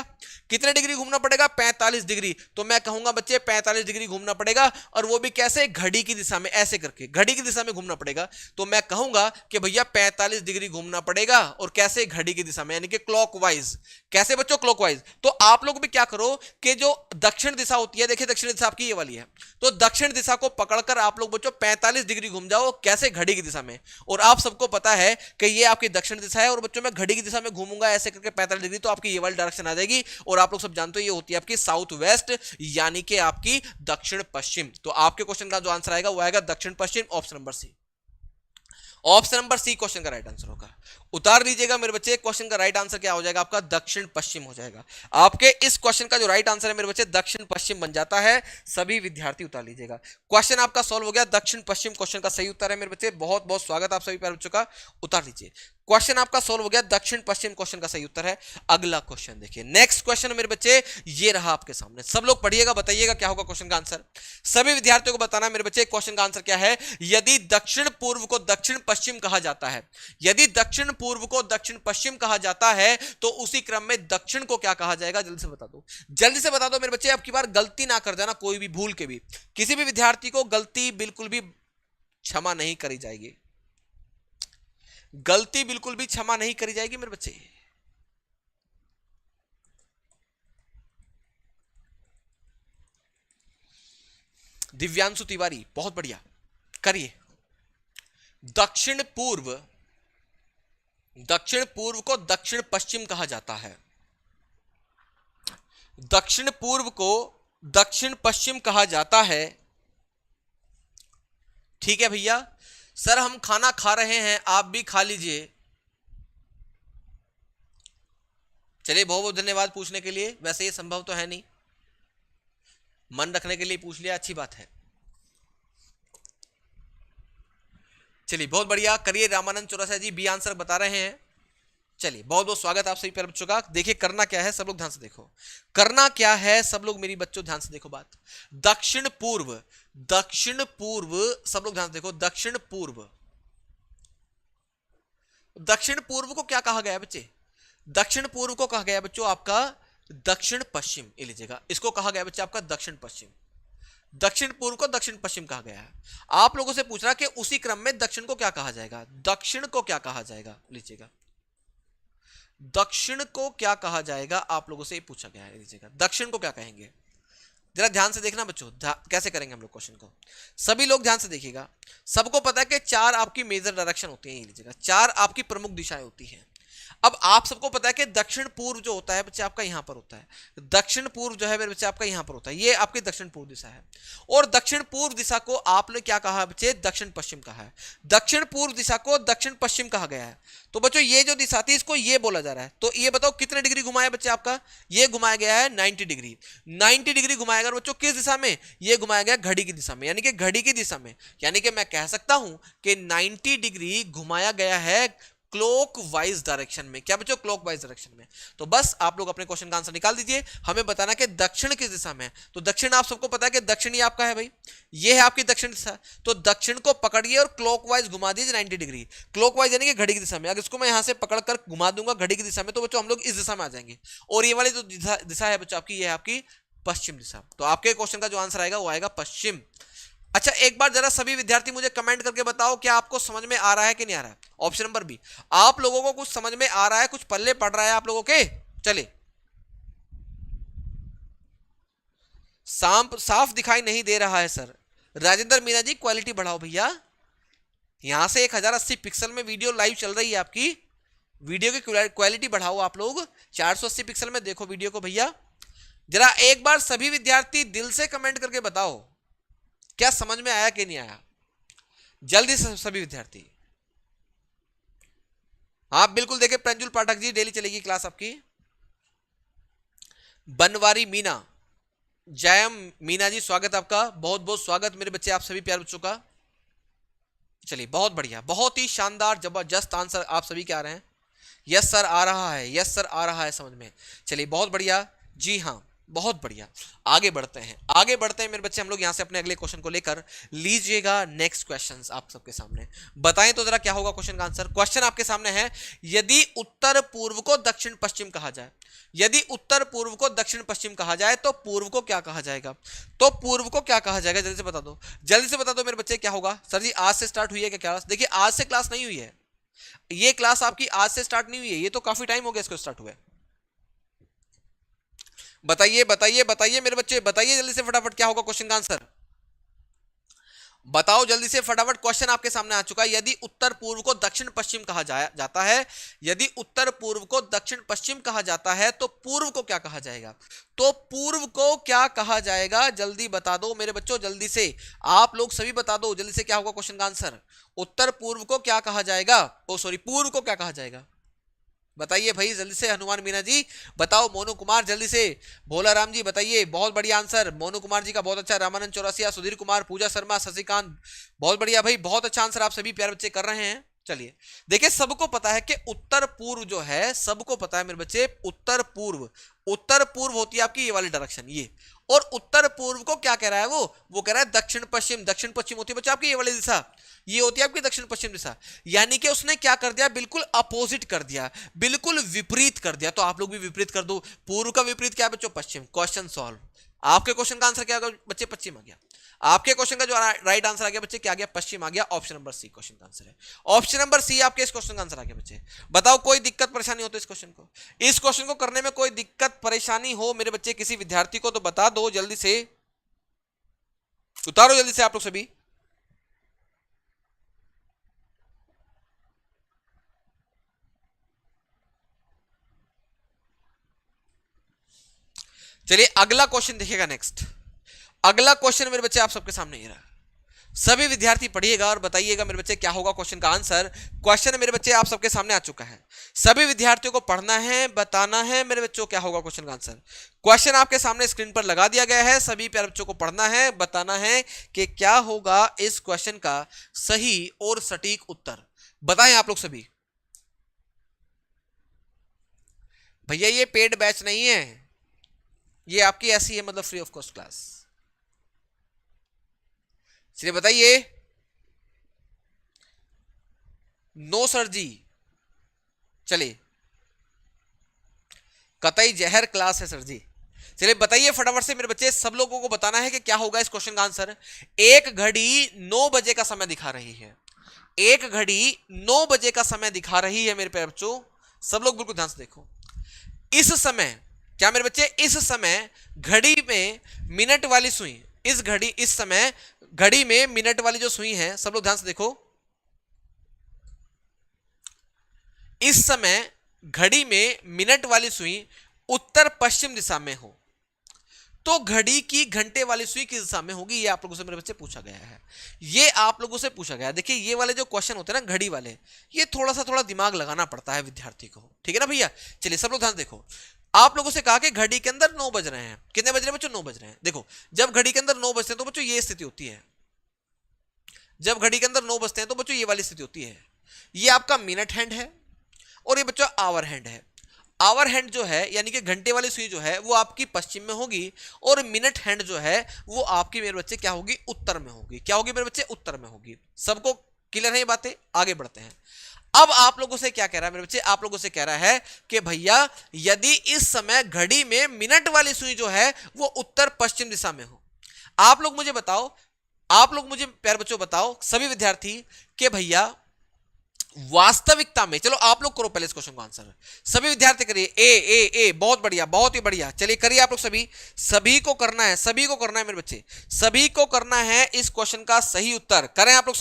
कितने डिग्री घूमना पड़ेगा, 45 डिग्री। तो मैं कहूंगा बच्चे 45 डिग्री घूमना पड़ेगा, और वो भी कैसे, घड़ी की दिशा में, ऐसे करके घड़ी की दिशा में घूमना पड़ेगा। तो मैं कहूंगा कि भैया 45 डिग्री घूमना पड़ेगा, और कैसे, घड़ी की दिशा में, यानी कि क्लॉकवाइज। कैसे बच्चों, क्लॉकवाइज। तो आप लोग भी क्या करो कि जो दक्षिण दिशा होती है, देखिए दक्षिण दिशा आपकी ये वाली है, तो दक्षिण दिशा को पकड़कर आप लोग बच्चों 45 डिग्री घूम जाओ, कैसे, घड़ी की दिशा में। और आप सबको पता है कि ये आपकी दक्षिण दिशा है, और बच्चों मैं घड़ी की दिशा में घूमूंगा ऐसे करके 45 डिग्री, तो आपकी ये वाली डायरेक्शन आ जाएगी। और आप लोग सब जानते हो ये होती है आपकी साउथ वेस्ट, यानी कि आपकी दक्षिण पश्चिम। तो आपके क्वेश्चन का जो आंसर आएगा वो आएगा दक्षिण पश्चिम, option number C. Option number C question का राइट आंसर होगा, उतार लीजिएगा मेरे बच्चे। क्वेश्चन का राइट आंसर क्या हो जाएगा आपका, दक्षिण पश्चिम हो जाएगा। आपके इस क्वेश्चन का जो राइट आंसर है मेरे बच्चे दक्षिण पश्चिम बन जाता है। सभी विद्यार्थी उतार लीजिएगा। क्वेश्चन आपका सॉल्व हो गया, दक्षिण पश्चिम क्वेश्चन का सही उत्तर है मेरे बच्चे। बहुत बहुत स्वागत आप सभी प्यारे बच्चों का, उतार लीजिए। क्वेश्चन आपका सोल्व हो गया, दक्षिण पश्चिम क्वेश्चन का सही उत्तर है। अगला क्वेश्चन देखिए, नेक्स्ट क्वेश्चन मेरे बच्चे ये रहा आपके सामने, सब लोग पढ़िएगा, बताइएगा क्या होगा क्वेश्चन का आंसर। सभी विद्यार्थियों को बताना मेरे बच्चे क्वेश्चन का आंसर क्या है। यदि दक्षिण पूर्व को दक्षिण पश्चिम कहा जाता है, यदि दक्षिण पूर्व को दक्षिण पश्चिम कहा जाता है तो उसी क्रम में दक्षिण को क्या कहा जाएगा, जल्दी से बता दो, जल्दी से बता दो मेरे बच्चे। अब की बार गलती ना कर जाना, कोई भी भूल के भी किसी भी विद्यार्थी को गलती बिल्कुल भी क्षमा नहीं करी जाएगी, गलती बिल्कुल भी क्षमा नहीं करी जाएगी मेरे बच्चे। दिव्यांशु तिवारी बहुत बढ़िया, करिए। दक्षिण पूर्व को दक्षिण पश्चिम कहा जाता है, दक्षिण पूर्व को दक्षिण पश्चिम कहा जाता है। ठीक है भैया, सर हम खाना खा रहे हैं, आप भी खा लीजिए। चलिए, बहुत बहुत धन्यवाद पूछने के लिए, वैसे ये संभव तो है नहीं, मन रखने के लिए पूछ लिया, अच्छी बात है। चलिए बहुत बढ़िया, करिए। रामानंद चौरसिया जी बी आंसर बता रहे हैं। चलिए बहुत बहुत स्वागत आप सभी प्यारे बच्चों का। देखिए करना क्या है, सब लोग ध्यान से देखो, करना क्या है सब लोग, मेरी बच्चों ध्यान से देखो बात। दक्षिण पूर्व सब लोग ध्यान से देखो, दक्षिण पूर्व को क्या कहा गया है बच्चे, दक्षिण पूर्व को कहा गया है बच्चों आपका दक्षिण पश्चिम, ये लीजिएगा, इसको कहा गया बच्चे आपका दक्षिण पश्चिम। दक्षिण पूर्व को दक्षिण पश्चिम कहा गया है। आप लोगों से पूछ रहा कि उसी क्रम में दक्षिण को क्या कहा जाएगा, दक्षिण को क्या कहा जाएगा, लीजिएगा, दक्षिण को क्या कहा जाएगा, आप लोगों से ये पूछा गया है, लीजिएगा, दक्षिण को क्या कहेंगे। जरा ध्यान से देखना बच्चों, कैसे करेंगे हम लोग क्वेश्चन को, सभी लोग ध्यान से देखिएगा। सबको पता है कि 4 आपकी मेजर डायरेक्शन होती है, ये लीजिएगा, 4 आपकी प्रमुख दिशाएं होती हैं। अब आप सबको पता है कि दक्षिण पूर्व जो होता है बच्चे आपका यहां पर होता है, दक्षिण पूर्व जो है मेरे बच्चे आपका यहां पर होता है, ये आपकी दक्षिण पूर्व दिशा है। और दक्षिण पूर्व दिशा को आपने क्या कहा बच्चे, दक्षिण पश्चिम कहा है। दक्षिण पूर्व दिशा को दक्षिण पश्चिम कहा गया है। तो बच्चों ये जो दिशा थी इसको ये बोला जा रहा है। तो ये बताओ कितने डिग्री घुमाया बच्चे आपका, ये घुमाया गया है 90 डिग्री। 90 डिग्री घुमाया गया बच्चों किस दिशा में, ये घुमाया गया घड़ी की दिशा में, यानी कि घड़ी की दिशा में, यानी कि मैं कह सकता हूं कि 90 डिग्री घुमाया गया है क्लॉकवाइज डायरेक्शन में। क्या बच्चों, क्लॉकवाइज डायरेक्शन में। तो बस आप लोग अपने क्वेश्चन का आंसर निकाल दीजिए, हमें बताना कि दक्षिण किस दिशा में है। तो दक्षिण आप सबको पता है कि दक्षिण ही आपका है भाई, ये है आपकी दक्षिण दिशा। तो दक्षिण को पकड़िए और क्लॉकवाइज घुमा दीजिए 90 डिग्री, क्लॉकवाइज यानी कि घड़ी की दिशा में। अगर इसको मैं यहां से पकड़कर घुमा दूंगा घड़ी की दिशा में तो बच्चों हम लोग इस दिशा में आ जाएंगे। और ये वाली जो दिशा है बच्चों आपकी, ये है आपकी पश्चिम दिशा। तो आपके क्वेश्चन का जो आंसर आएगा वो आएगा पश्चिम। अच्छा एक बार जरा सभी विद्यार्थी मुझे कमेंट करके बताओ क्या आपको समझ में आ रहा है कि नहीं आ रहा है। ऑप्शन नंबर बी, आप लोगों को कुछ समझ में आ रहा है, कुछ पल्ले पड़ रहा है आप लोगों के। चलिए, साफ दिखाई नहीं दे रहा है सर। राजेंद्र मीना जी क्वालिटी बढ़ाओ भैया, यहां से 1080 पिक्सल में वीडियो लाइव चल रही है आपकी, वीडियो की क्वालिटी बढ़ाओ आप लोग। 480 पिक्सल में देखो वीडियो को भैया। जरा एक बार सभी विद्यार्थी दिल से कमेंट करके बताओ क्या समझ में आया कि नहीं आया, जल्दी से सभी विद्यार्थी। आप बिल्कुल देखिए, प्रंजुल पाठक जी डेली चलेगी क्लास आपकी। बनवारी मीना, जयम मीना जी स्वागत आपका, बहुत बहुत स्वागत मेरे बच्चे, आप सभी प्यारे बच्चों का। चलिए बहुत बढ़िया, बहुत ही शानदार जबरदस्त आंसर आप सभी के आ रहे हैं। यस सर आ रहा है, यस सर आ रहा है समझ में। चलिए बहुत बढ़िया, जी हाँ बहुत बढ़िया। आगे बढ़ते हैं मेरे बच्चे, हम लोग यहां से अपने अगले क्वेश्चन को लेकर लीजिएगा। नेक्स्ट क्वेश्चंस आप सबके सामने, बताएं तो जरा क्या होगा क्वेश्चन का आंसर। क्वेश्चन आपके सामने है, यदि उत्तर पूर्व को दक्षिण पश्चिम कहा जाए, यदि उत्तर पूर्व को दक्षिण पश्चिम कहा जाए तो पूर्व को क्या कहा जाएगा, तो पूर्व को क्या कहा जाएगा, जल्दी से बता दो, जल्दी से बता दो मेरे बच्चे क्या होगा। सर जी आज से स्टार्ट हुई है क्या क्लास? देखिए आज से क्लास नहीं हुई है, ये क्लास आपकी आज से स्टार्ट नहीं हुई है, ये तो काफी टाइम हो गया इसको स्टार्ट हुए। बताइए बताइए बताइए मेरे बच्चे, बताइए जल्दी से फटाफट क्या होगा क्वेश्चन का आंसर, बताओ जल्दी से फटाफट। क्वेश्चन आपके सामने आ चुका है, यदि उत्तर पूर्व को दक्षिण पश्चिम कहा जाता है, यदि उत्तर पूर्व को दक्षिण पश्चिम कहा जाता है तो पूर्व को क्या कहा जाएगा, तो पूर्व को क्या कहा जाएगा, जल्दी बता दो मेरे बच्चों, जल्दी से आप लोग सभी बता दो जल्दी से क्या होगा क्वेश्चन का आंसर। उत्तर पूर्व को क्या कहा जाएगा, ओ सॉरी पूर्व को क्या कहा जाएगा, बताइए भाई जल्दी से। हनुमान मीना जी बताओ, मोनू कुमार जल्दी से, भोला राम जी बताइए, बहुत बढ़िया आंसर मोनू कुमार जी का, बहुत अच्छा। रामानंद चौरसिया, सुधीर कुमार, पूजा शर्मा, शशिकांत, बहुत बढ़िया भाई, बहुत अच्छा आंसर आप सभी प्यारे बच्चे कर रहे हैं। चलिए देखिए, सबको पता है कि उत्तर पूर्व जो है, सबको पता है मेरे बच्चे, उत्तर पूर्व, उत्तर पूर्व होती है आपकी ये वाली डायरेक्शन ये, और उत्तर पूर्व को क्या कह रहा है वो कह रहा है दक्षिण पश्चिम। दक्षिण पश्चिम होती है बच्चे आपकी ये वाली दिशा, ये होती है आपकी दक्षिण पश्चिम दिशा। यानी कि उसने क्या कर दिया, बिल्कुल अपोजिट कर दिया, बिल्कुल विपरीत कर दिया। तो आप लोग भी विपरीत कर दो। पूर्व का विपरीत क्या है बच्चों, पश्चिम। Question solve. आपके क्वेश्चन का आंसर क्या होगा बच्चे, पश्चिम आ गया। आपके क्वेश्चन का जो राइट आंसर आ गया बच्चे, क्या आ गया, पश्चिम आ गया। ऑप्शन नंबर सी क्वेश्चन का आंसर है। ऑप्शन नंबर सी आपके इस क्वेश्चन का आंसर आ गया बच्चे। बताओ कोई दिक्कत परेशानी हो तो इस क्वेश्चन को करने में कोई दिक्कत परेशानी हो मेरे बच्चे किसी विद्यार्थी को तो बता दो, जल्दी से उतारो, जल्दी से आप लोग सभी। चलिए अगला क्वेश्चन देखिएगा। नेक्स्ट अगला क्वेश्चन मेरे बच्चे आप सबके सामने ये रहा। सभी विद्यार्थी पढ़िएगा और बताइएगा मेरे बच्चे क्या होगा क्वेश्चन का आंसर। क्वेश्चन मेरे बच्चे आप सबके सामने आ चुका है। सभी विद्यार्थियों को पढ़ना है, बताना है मेरे बच्चों क्या होगा क्वेश्चन का आंसर। क्वेश्चन आपके सामने स्क्रीन पर लगा दिया गया है। सभी प्यारे बच्चों को पढ़ना है, बताना है कि क्या होगा इस क्वेश्चन का सही और सटीक उत्तर। बताएं आप लोग सभी। भैया ये पेड बैच नहीं है, ये आपकी ऐसी है, मतलब फ्री ऑफ कॉस्ट क्लास। चलिए बताइए। नो सर जी, चलिए कतई जहर क्लास है सर जी। चलिए बताइए फटाफट से मेरे बच्चे, सब लोगों को बताना है कि क्या होगा इस क्वेश्चन का आंसर। एक घड़ी 9 बजे का समय दिखा रही है, एक घड़ी 9 बजे का समय दिखा रही है मेरे प्यारे बच्चों। सब लोग बिल्कुल ध्यान से देखो। इस समय क्या मेरे बच्चे, इस समय घड़ी में मिनट वाली सुई, इस समय घड़ी में मिनट वाली जो सुई है, सब लोग ध्यान से देखो। इस समय घड़ी में मिनट वाली सुई उत्तर पश्चिम दिशा में हो तो घड़ी की घंटे वाली सुई किस दिशा में होगी, ये आप लोगों से मेरे बच्चे पूछा गया है। ये आप लोगों से पूछा गया है। देखिए ये वाले जो क्वेश्चन होते हैं ना घड़ी वाले, ये थोड़ा दिमाग लगाना पड़ता है विद्यार्थी को, ठीक है ना भैया। चलिए सब लोग ध्यान देखो। आप लोगों से कहा कि घड़ी के अंदर 9 बज रहे हैं। कितने बज रहे हैं बच्चों, 9 बज रहे हैं। देखो जब घड़ी के अंदर 9 बजते हैं तो बच्चों ये स्थिति होती है। जब घड़ी के अंदर 9 बजते हैं तो बच्चों ये वाली स्थिति होती है। ये आपका मिनट हैंड है और ये बच्चों आवर हैंड है। आवर हैंड जो है यानी कि घंटे वाली सुई जो है वो आपकी पश्चिम में होगी, और मिनट हैंड जो है वो आपकी मेरे बच्चे क्या होगी, उत्तर में होगी। क्या होगी मेरे बच्चे, उत्तर में होगी। सबको क्लियर है ये बातें, आगे बढ़ते हैं। अब आप लोगों से क्या कह रहा है मेरे बच्चे, आप लोगों से कह रहा है कि भैया यदि इस समय घड़ी में मिनट वाली सुई जो है वो उत्तर पश्चिम दिशा में हो। आप लोग मुझे बताओ, आप लोग मुझे प्यारे बच्चों बताओ सभी विद्यार्थी कि भैया वास्तविकता में, चलो आप लोग करो पहले इस क्वेश्चन का आंसर। सभी विद्यार्थी करिए। ए बहुत बढ़िया, बहुत ही बढ़िया। चलिए करिए आप लोग सभी को करना है, सभी को करना है मेरे बच्चे, सभी को करना है इस क्वेश्चन का सही उत्तर। करें आप लोग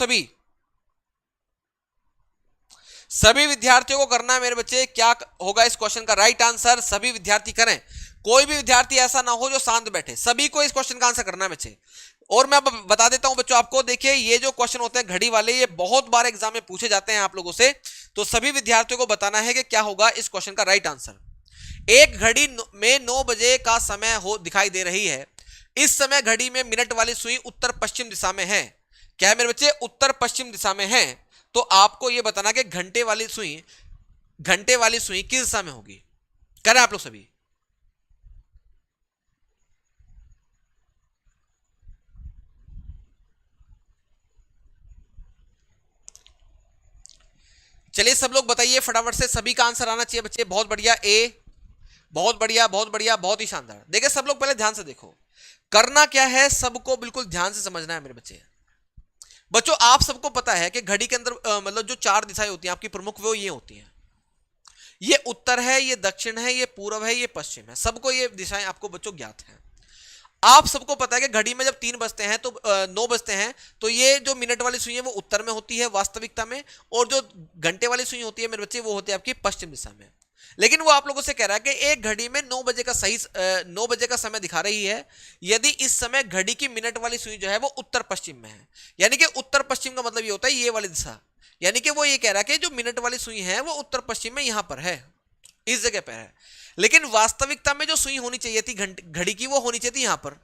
सभी विद्यार्थियों को करना है मेरे बच्चे, क्या होगा इस क्वेश्चन का राइट आंसर। सभी विद्यार्थी करें, कोई भी विद्यार्थी ऐसा ना हो जो शांत बैठे। सभी को इस क्वेश्चन का आंसर करना है बच्चे। और मैं बता देता हूं बच्चों आपको, देखिए ये जो क्वेश्चन होते हैं घड़ी वाले, ये बहुत बार एग्जाम में पूछे जाते हैं आप लोगों से। तो सभी विद्यार्थियों को बताना है कि क्या होगा इस क्वेश्चन का राइट आंसर। एक घड़ी में 9 बजे का समय हो दिखाई दे रही है। इस समय घड़ी में मिनट वाली सुई उत्तर पश्चिम दिशा में है। क्या है मेरे बच्चे, उत्तर पश्चिम दिशा में है। तो आपको यह बताना कि घंटे वाली सुई किस दिशा में होगी। करें आप लोग सभी। चलिए सब लोग बताइए फटाफट से, सभी का आंसर आना चाहिए बच्चे। बहुत बढ़िया, ए बहुत बढ़िया, बहुत बढ़िया, बहुत ही शानदार। देखिए सब लोग पहले ध्यान से देखो, करना क्या है सबको बिल्कुल ध्यान से समझना है मेरे बच्चे। बच्चों आप सबको पता है कि घड़ी के अंदर मतलब जो 4 दिशाएं होती हैं आपकी प्रमुख, वो ये होती हैं। ये उत्तर है, ये दक्षिण है, ये पूर्व है, ये पश्चिम है। सबको ये दिशाएं आपको बच्चों ज्ञात हैं। आप सबको पता है कि घड़ी में जब 3 बजते हैं तो 9 बजते हैं तो ये जो मिनट वाली सुई है वो उत्तर में होती है वास्तविकता में, और जो घंटे वाली सुई होती है मेरे बच्चे वो होती है आपकी पश्चिम दिशा में। लेकिन वो आप लोगों से कह रहा है कि एक घड़ी में 9 बजे का 9 बजे का समय दिखा रही है, यदि इस समय घड़ी की मिनट वाली सुई जो है वो उत्तर पश्चिम में है। यानी कि उत्तर पश्चिम का मतलब ये होता है ये वाली दिशा। यानी कि वो ये कह रहा है कि जो मिनट वाली सुई है वो उत्तर पश्चिम में यहां पर है, इस जगह पर है। लेकिन वास्तविकता में जो सुई होनी चाहिए थी घड़ी की, वो होनी चाहिए थी यहां पर।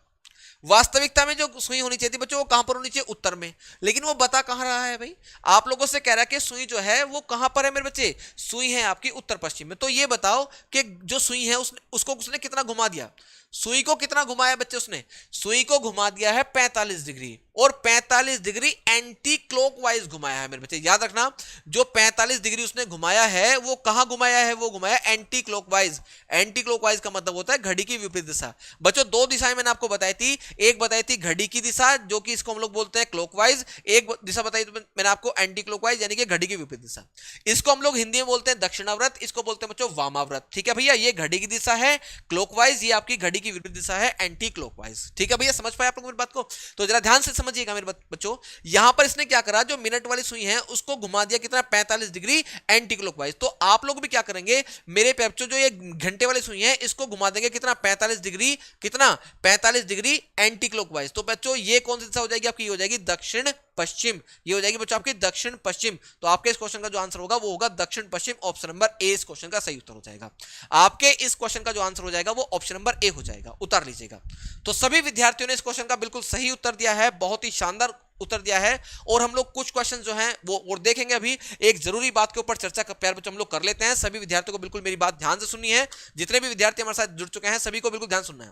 वास्तविकता में जो सुई होनी चाहिए थी बच्चों वो कहां पर होनी चाहिए, उत्तर में, लेकिन वो बता कहां रहा है भाई, आप लोगों से कह रहा है कि सुई जो है वो कहां पर है मेरे बच्चे, सुई है आपकी उत्तर पश्चिम में। तो ये बताओ कि जो सुई है उसको उसने कितना घुमा दिया, सुई को कितना घुमाया बच्चे, उसने सुई को घुमा दिया है 45 डिग्री, और 45 डिग्री एंटी क्लॉकवाइज घुमाया है मेरे बच्चे। याद रखना, जो 45 डिग्री उसने घुमाया है वो कहां घुमाया है, वो घुमाया एंटी क्लॉकवाइज। एंटी क्लॉकवाइज का मतलब होता है घड़ी की विपरीत दिशा। बच्चों दो दिशाएं मैंने आपको बताई थी, एक बताई थी घड़ी की दिशा जो कि इसको हम लोग बोलते हैं क्लॉकवाइज, एक दिशा बताई तो मैंने आपको एंटी क्लॉकवाइज यानी कि घड़ी की विपरीत दिशा। इसको हम लोग हिंदी में बोलते हैं दक्षिणाव्रत, इसको बोलते हैं बच्चों वामाव्रत। ठीक है भैया, ये घड़ी की दिशा है क्लॉकवाइज, ये आपकी घड़ी की विपरीत दिशा है एंटी क्लॉकवाइज। ठीक है भैया, समझ पाए आप लोग मेरी बात को? तो जरा ध्यान से समझिएगा मेरे बच्चों, यहां पर इसने क्या करा, जो मिनट वाली सुई है उसको घुमा दिया कितना, 45 डिग्री एंटी क्लॉकवाइज। तो आप लोग भी क्या करेंगे मेरे बच्चों, जो ये घंटे वाली सुई है इसको घुमा देंगे कितना, 45 डिग्री, कितना 45 डिग्री एंटी क्लॉकवाइज। तो बच्चों ये कौन सी दिशा हो जाएगी आपकी, हो जाएगी दक्षिण पश्चिम, ये हो जाएगी बच्चों आपकी दक्षिण पश्चिम। तो आपके इस क्वेश्चन का जो आंसर होगा वो होगा दक्षिण पश्चिम, ऑप्शन नंबर ए इस क्वेश्चन का सही उत्तर हो जाएगा। आपके इस क्वेश्चन का जो आंसर हो जाएगा वो ऑप्शन नंबर ए हो जाएगा, उतार लीजिएगा। तो सभी विद्यार्थियों ने इस क्वेश्चन का बिल्कुल सही उत्तर दिया है, बहुत ही शानदार उत्तर दिया है। और हम लोग कुछ क्वेश्चन जो हैं वो और देखेंगे। अभी एक जरूरी बात के ऊपर चर्चा प्यार बच्चों हम लोग कर लेते हैं। सभी विद्यार्थियों को बिल्कुल मेरी बात ध्यान से सुननी है, जितने भी विद्यार्थी हमारे साथ जुड़ चुके हैं सभी को बिल्कुल ध्यान सुनना है।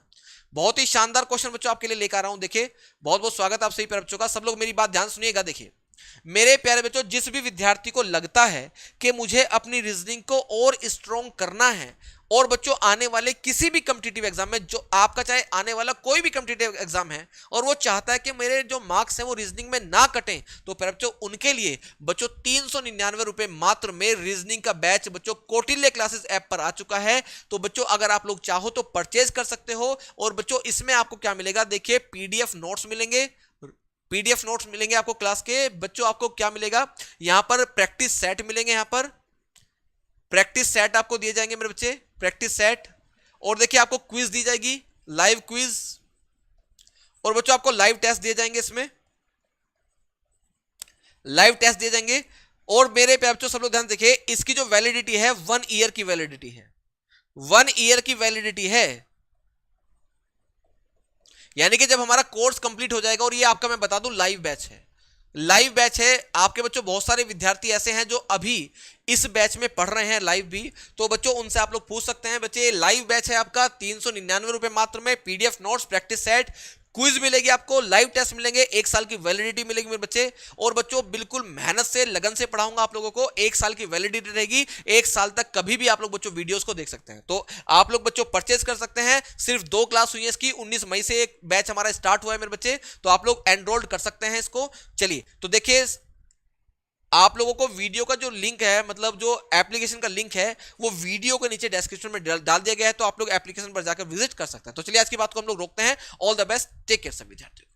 बहुत ही शानदार क्वेश्चन बच्चों आपके लिए लेकर आ रहा हूं। देखिए बहुत बहुत स्वागत आप सभी प्यारे बच्चों का, सब लोग मेरी बात ध्यान सुनिएगा। देखिए मेरे प्यारे बच्चों, जिस भी विद्यार्थी को लगता है कि मुझे अपनी रीजनिंग को और स्ट्रॉन्ग करना है, और बच्चों आने वाले किसी भी कॉम्पिटिटिव एग्जाम में, जो आपका चाहे आने वाला कोई भी कॉम्पिटिटिव एग्जाम है, और वो चाहता है कि मेरे जो मार्क्स हैं वो रीजनिंग में ना कटें, तो प्यारे बच्चों उनके लिए बच्चों 399 रुपए मात्र में रीजनिंग का बैच बच्चों कौटिल्य क्लासेस ऐप पर आ चुका है। तो बच्चों अगर आप लोग चाहो तो परचेज कर सकते हो। और बच्चों इसमें आपको क्या मिलेगा, देखिए पीडीएफ नोट्स मिलेंगे, पीडीएफ नोट्स मिलेंगे आपको क्लास के। बच्चों आपको क्या मिलेगा, यहां पर प्रैक्टिस सेट मिलेंगे, यहां पर प्रैक्टिस सेट आपको दिए जाएंगे मेरे बच्चे, प्रैक्टिस सेट। और देखिए आपको क्विज दी जाएगी, लाइव क्विज, और बच्चों आपको लाइव टेस्ट दिए जाएंगे, इसमें लाइव टेस्ट दिए जाएंगे। और मेरे पे बच्चों सब लोग ध्यान देखिए, इसकी जो वैलिडिटी है 1 ईयर की वैलिडिटी है, 1 ईयर की वैलिडिटी है। यानी कि जब हमारा कोर्स कंप्लीट हो जाएगा, और ये आपका मैं बता दूं लाइव बैच है, लाइव बैच है आपके बच्चों। बहुत सारे विद्यार्थी ऐसे हैं जो अभी इस बैच में पढ़ रहे हैं लाइव भी, तो बच्चों उनसे आप लोग पूछ सकते हैं। बच्चे लाइव बैच है आपका 399 रुपए मात्र में, PDF notes, practice set, quiz मिलेगी आपको, लाइव टेस्ट मिलेंगे, 1 साल की वैलिडिटी मिलेगी मेरे बच्चे। और बच्चों बिल्कुल मेहनत से लगन से पढ़ाऊंगा आप लोगों को, 1 साल की वैलिडिटी रहेगी, 1 साल तक कभी भी आप लोग बच्चों वीडियोस को देख सकते हैं। तो आप लोग बच्चों परचेज कर सकते हैं। सिर्फ 2 क्लास हुई है इसकी, 19 मई से एक बैच हमारा स्टार्ट हुआ है मेरे बच्चे, तो आप लोग एनरोल्ड कर सकते हैं इसको। चलिए तो देखिए आप लोगों को वीडियो का जो लिंक है, मतलब जो एप्लीकेशन का लिंक है, वो वीडियो के नीचे डिस्क्रिप्शन में डाल दिया गया है, तो आप लोग एप्लीकेशन पर जाकर विजिट कर सकते हैं। तो चलिए आज की बात को हम लोग रोकते हैं। All the best, take care सभी विद्यार्थियों।